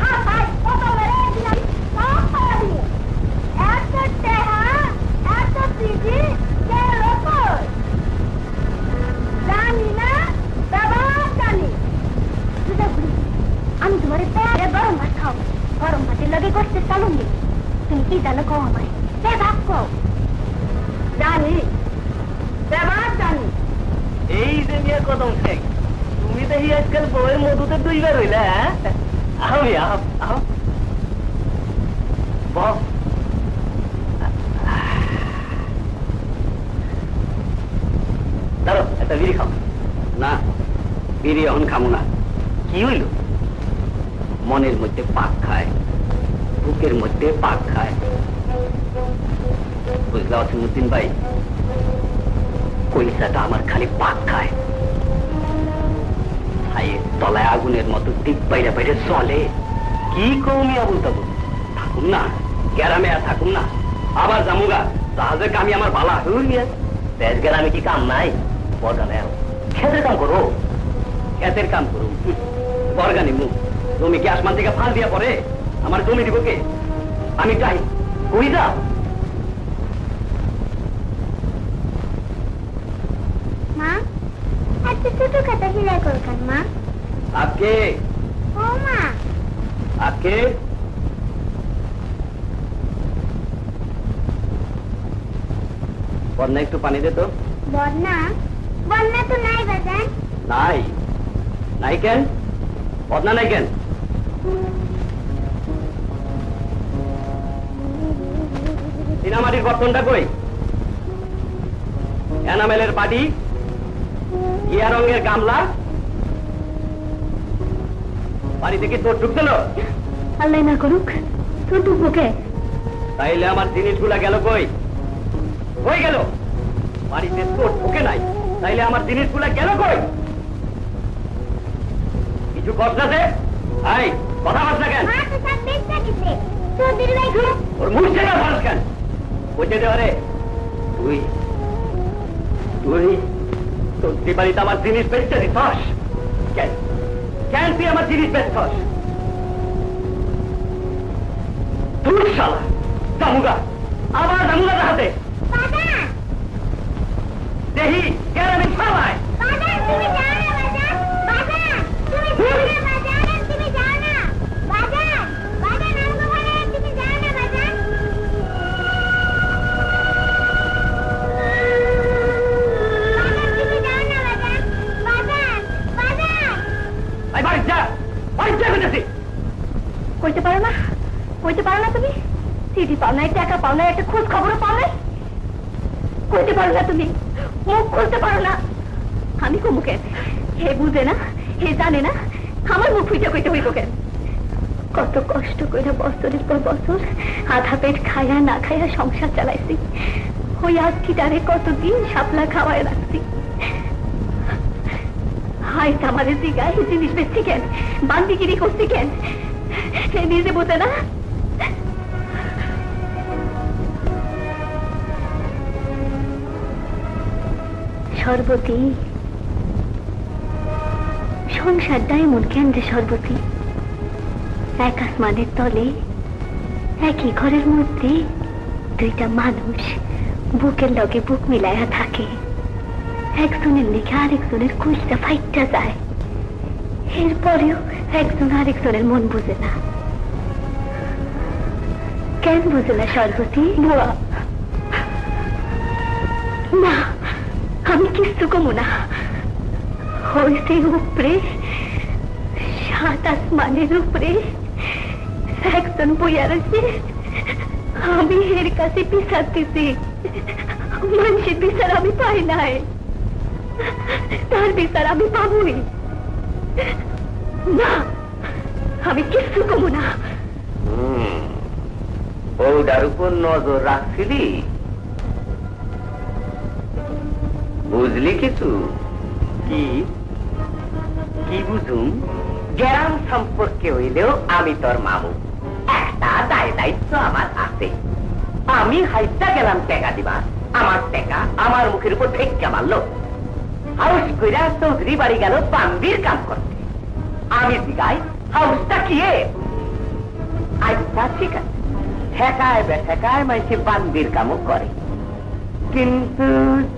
হাতায় কত মেরে একদিন আমি সব পাড়া দিব। এত টেহা এত চিঠি কে লোকর জানি না, ব্যবহার জানি। আমি তোমার পেয়ারে গরম ভাত খাও, গরম ভাতের লগে করতে চালুন দিই। তুমি কি জানো কো আমায়? সে ভাত খাও। জানি, ব্যবহার জানি। এই যে নিয়ে কদম শেখ, তুমি দেখি আজকাল বউয়ের মধুতে দুইবার হইলে। আমি ধরো একটা বিড়ি খাও। না, বিড়ি এখন খামো না, কি হইল? মনের মধ্যে পাক খায়, বুকের মধ্যে পাক খায়। বুঝলা অসীমুদ্দিন ভাই, কইসাটা আমার খালি পাক খায়, ছাইয়ের তলায় আগুনের মতো দিক বাইরে বাইরে চলে। কি কৌমি আবুল তাবুল, থাকুন না গ্যারামে, আর থাকুন না, আবার জামুগা জাহাজের কামি আমার বালা। দেশ গ্রামে কি কাম নাই? বর্গানে খেতের কাম করো। ক্ষেতের কাম করুন, বর্গানি মুখ। জমি কি আসমান থেকে ফাল দিয়া পড়ে? আমার জমি দিব কে? আমি চাই কই যাও? মা, একটা ছোট খাতা সেলাই করবেন মা। আজকে ও মা, আজকে বন্যা একটু পানি দে তো। বন্যা বন্যা তো নাই বাজান। নাই? নাই কেন? বন্যা নাই কেন? চিনামাটির বর্তনটা কই? এনামেলের বাড়ি, ইয়া রঙের গামলা, বাড়ি থেকে তোর ঢুকছিল? আল্লাহ না করুক, তোর ঢুকবো। তাইলে আমার জিনিসগুলা গেল কই? কই গেল? বাড়িতে তোর ঢুকে নাই, তাইলে আমার জিনিসগুলা গেল কই? কিছু কষ্ট আই কথা বলছ না কেন? মা তো সব বেচতে দিছে, তোর দিল রাখো। ওর মুখ থেকে ভালো কেন? বুঝে দে রে, তুই তুই তোর বাড়িতে আমার জিনিস বেচতে দিছস কেন? কেন তুই আমার জিনিস বেচছস? তুই শালা জামুগা, আবার জামুগা হাতে বাজান, দেহি গ্যারামে শালায়। বাজান তুমি যাও না বাজান, বাজান তুমি যাও না বাজান, তুমি যাও না বাজান, বাজান আমগো ঘরে তুমি যাও না বাজান। বাজান তুমি যাও না বাজান, বাজান, বাজান। আই বাড়ি যা, বাড়ি যা বলেছি। কইতে পারো না, কইতে পারো না তুমি? চিঠি পাও নাই, টাকা পাও নাই, একটা খোঁজ খবরও পাও নাই, কইতে পারো না তুমি? মুখ খুলতে পারো না? আমি কমু কেন? হে বুঝে না, হে জানে না আমার মুখ ফুইটা কইতে হইব কেন? কত কষ্ট করে বছরের পর বছর আধা পেট খায়া না খায়া সংসার চালাইছি, ওই আজকিটারে কতদিন শাপলা খাওয়ায় রাখছি। হাই আমাদের দিঘায় জিনিস বেচছি কেন, বান্দিগিরি করছি কেন? সে নিজে বোঝে না। সর্বতী সংসারটা এমন কেন যে সর্বতী? এক আসমানের তলে একই ঘরের মধ্যে দুইটা মানুষ বুকের লগে বুক মিলাইয়া থাকে, একজনের লিখে আরেকজনের কুইটা ফাইটটা যায়, এরপরেও একজন আরেকজনের মন বুঝে না। কেন বুঝে না সর্বতী? বুয়া না, আমি কিছু কমু না। হয়েছে উপরে, সাত আসমানের উপরে একজন বইয়া আছে, আমি এর কাছে বিচার দিছি, মানুষের বিচার আমি পাই নাই, তার বিচার আমি পাবই না। আমি কিছু কমু না। বউটার উপর নজর রাখছিলি? বুঝলি কিছু? কি কি বুঝুম? গ্রাম সম্পর্কে হইলেও আমি তোর মামু, একটা দায় দায়িত্ব আমার আছে। আমি হাইটা গেলাম টেকা দিবা, আমার টেকা আমার মুখের উপর ঠেক্কা মারলো। হাউস কইরা চৌধুরী বাড়ি গেল বান্দির কাম করতে, আমি জিগাই হাউসটা কি? আচ্ছা ঠিক আছে, ঠেকায় বেঠেকায় মাইসে বান্দির কামও করে, কিন্তু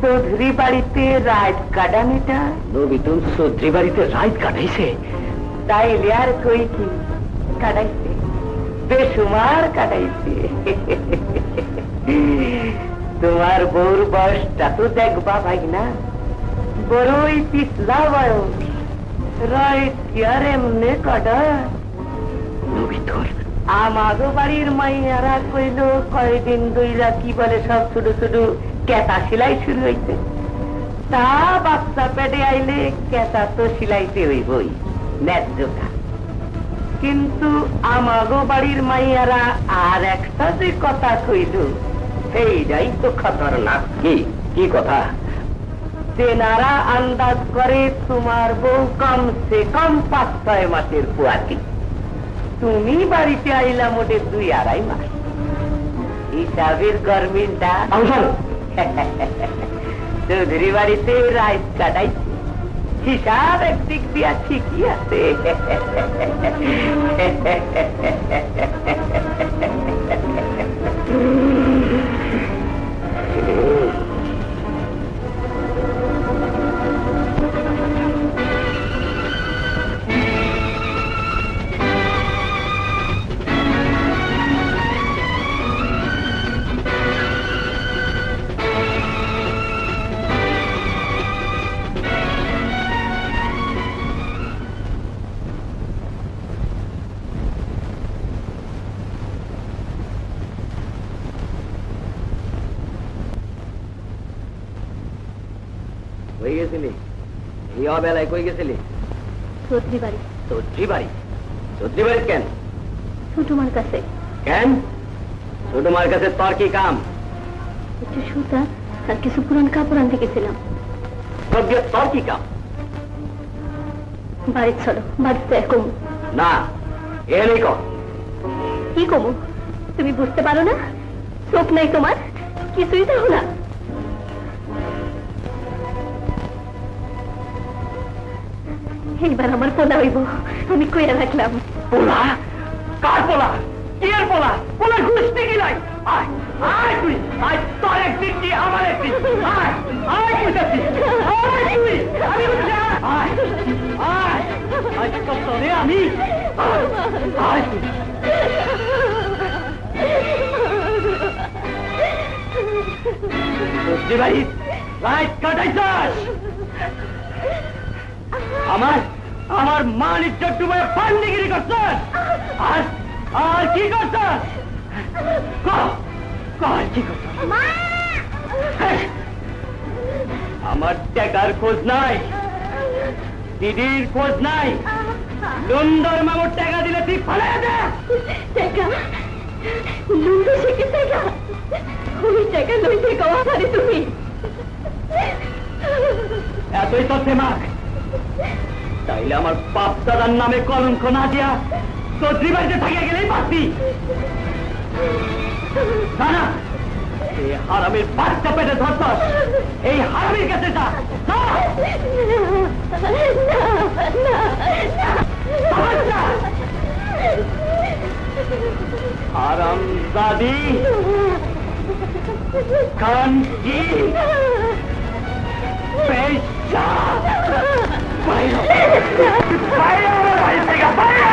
চৌধুরী বাড়িতে রাত কাটানিটা? নবীতুল চৌধুরী বাড়িতে রাত কাটাইছে? তাইলে আর কই কি কাটাইছে, বেসুমার কাটাইছে। তোমার বউর বয়সটা তো দেখবা ভাই না, বড়ই পিছলা বয়স, রাত কি আর এমনে কাটা? নবীতুল আমারও বাড়ির মাইয়ারা কইল কয়দিন দইরা কি বলে সব ছোট ছোট কেতা সেলাই শুরু হইছে। তা বাচ্চা পেটে আইলে কেতা তো সিলাইতে হইবই, ন্যায্য কাজ। কিন্তু আমাগো বাড়ির মাইয়ারা আর একটা যে কথা কইল সেইটাই তো খতরনাক। কি কি কথা? তেনারা আন্দাজ করে তোমার বউ কমসে কম 5-6 মাসের পুয়াতি, তুমি বাড়িতে আইলা মোটে 2-2.5 মাস। হিসাবের গরমিনটা চৌধুরী বাড়িতে রাত কাটাইছে, হিসাব একদিক দিয়া ঠিকই আছে। কই গেছিলি? এই অবেলায় কই গেছিলি? চৌধুরী বাড়ি। চৌধুরী বাড়ি? চৌধুরী বাড়ি কেন? ছোটমার কাছে কেন? ছোট মার কাছে তোর কি কাম? একটু সুতা আর কিছু পুরান কাপড় আনতে গেছিলাম। তোর দিয়ে তোর কি কাম? বাড়ি চলো, বাড়িতে কমু। না, এ নেই কর। কি কমু? তুমি বুঝতে পারো না? চোখ নাই তোমার? কিছুই দেখো না? এইবার আমার পোলা হইব, আমি কইয়া রাখলাম। পোলা? কার পোলা? এর পোলা? পোলার ঘুষতে কি নাই? আয় আয় তুই, আয় তোর একদিন কি আমার একদিন। আয় আয় কইতাছি, আয় তুই, আমি বলছি আয় আয় আয় তোরে আমি আয় আয় তুই। চৌধুরী বাড়ি রাত কাটাইছাস, আমার আমার মান ইজ্জত ডুবে পান্ডিগিরি করছস, আর আর কি করছস? কি করছস? আমার টাকার খোঁজ নাই, দিদির খোঁজ নাই, লুন্দর মামুর টাকা দিলে তুই ফেলে দে। টাকা? লুন্ডু শিখে টাকা? ওই টাকা লইতে কওয়া পারে তুমি? এতই তো দেমাগ, তাইলে আমার বাপ দাদার নামে কলঙ্ক না দিয়া চৌধুরী বাড়িতে থাকিয়া গেলেই পারতি। না না, এই হারামির বাচ্চা পেটে ধরছস, এই হারামির কাছে যা। হারাম দাদি কান কি পেশা বাইরে বাইরে থেকে বাইরে।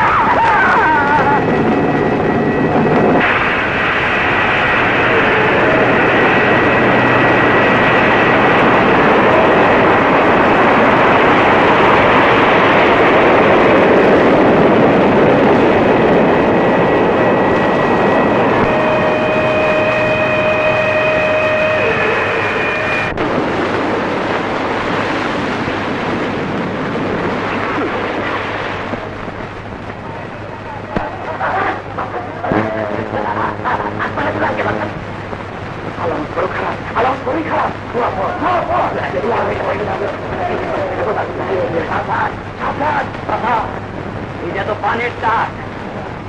এটা তো পানের টাক,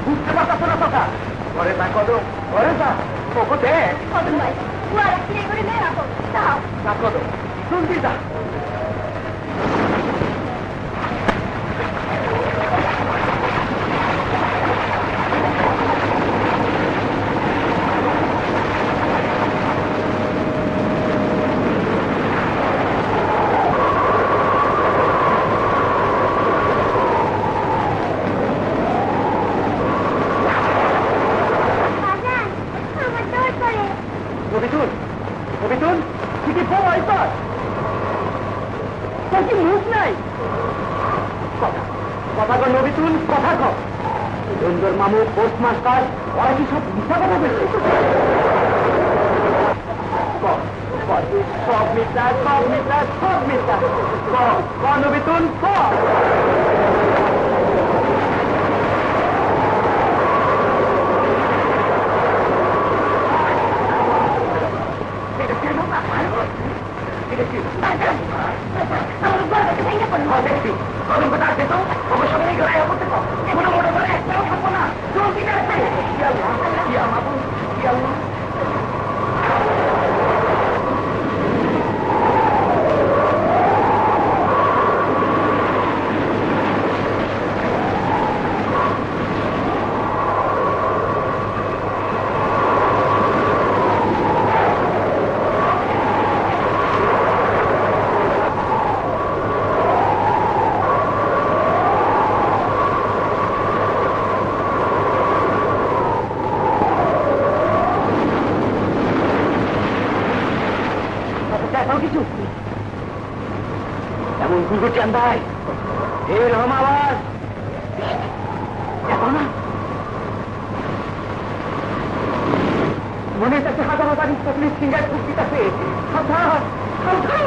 বুঝতে পারতাম না কথা। ঘরে থাক কদম, ঘরে থাক, ওকে দেখ কদম ভাই, ওরা কি করে নেই রাখো? দাও। থাক কদম, জলদি যা। মামু পোস্টমাস্টার ওরা কি সব মিথ্যা কথা বলছে? সব মিথ্যা, সব মিথ্যা, সব মিথ্যা। নবীতুল কিছু এমন গুলো চান্দায় এরকম আওয়াজ দেখো না মনে কাছে হাজার হাজার ইস্তাবলিশ সিঙ্গার ঢুকিত আছে সাবধান সাবধান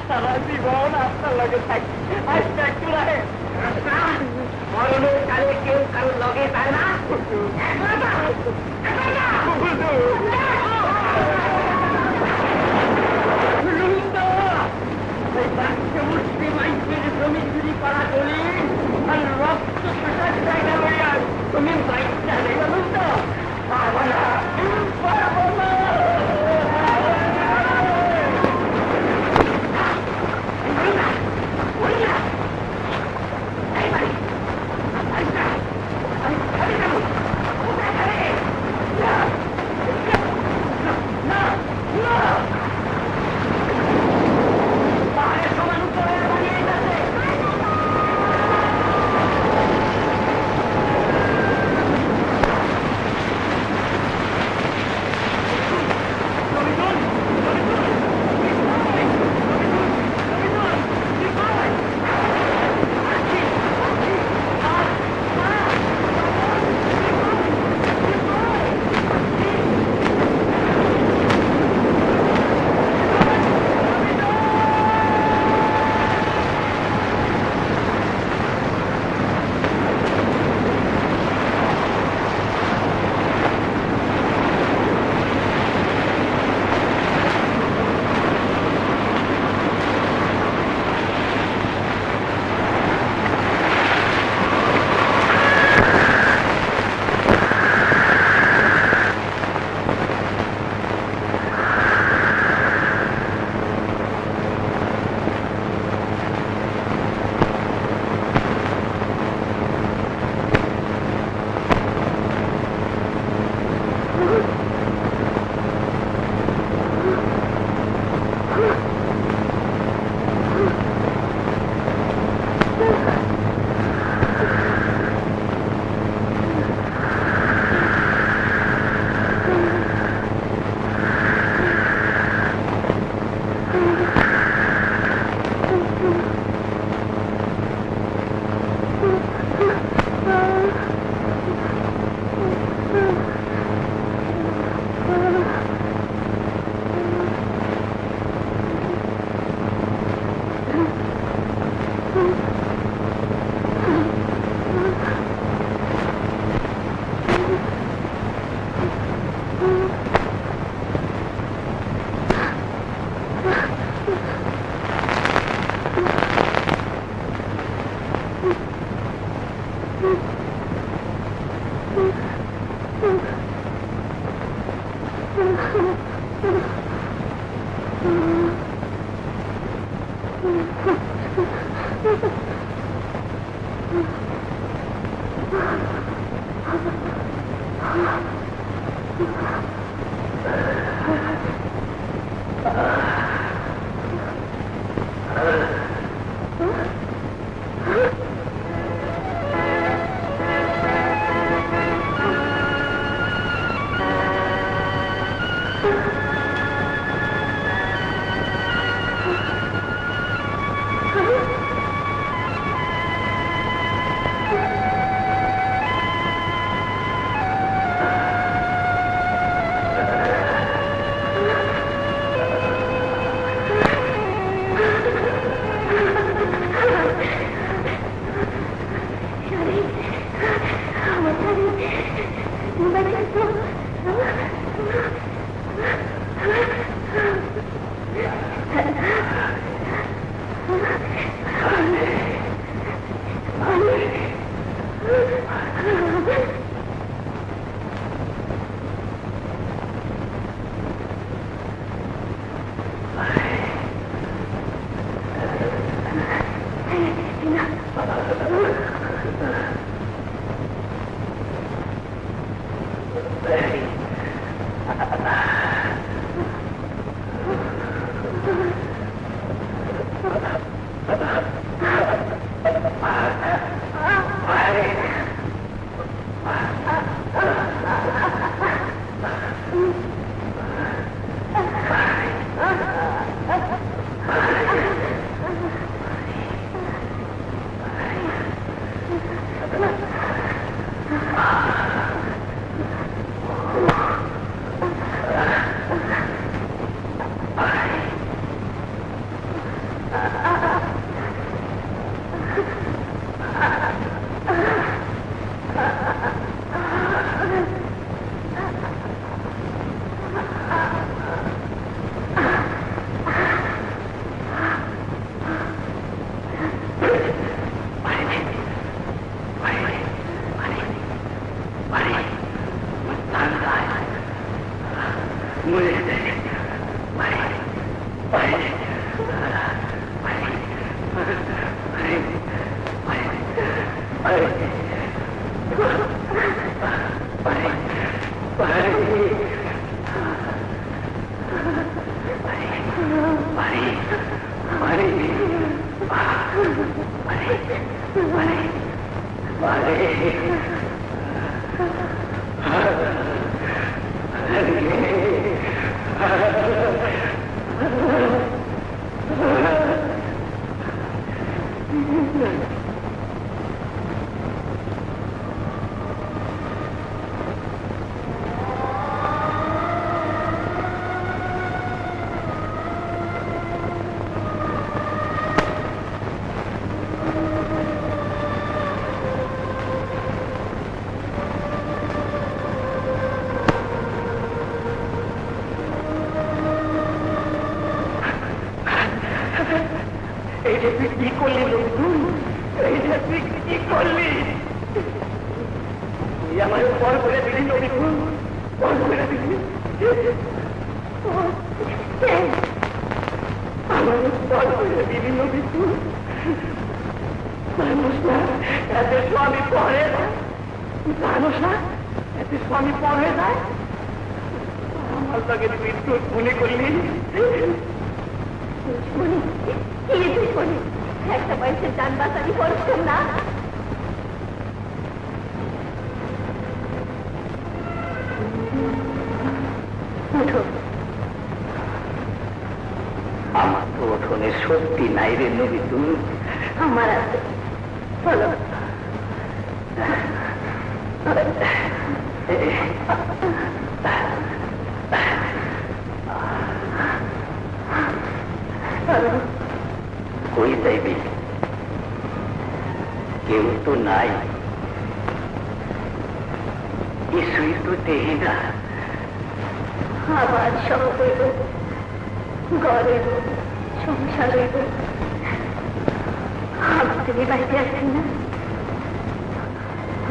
সারা জীবন আপনার লগে থাকি আজকে একটু রাহে মরণের কালে কেউ কারোর লগে পায় না মুসলিম আইনের জমি চুরি করা চলি আর রক্ত প্রসাদ জায়গা লইয়া তুমি বাইকটা দেখুন তো পারবো না পারবো না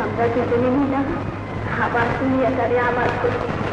আমরা দুজনে মিলাম আবার তুমি এটারে আমার করবি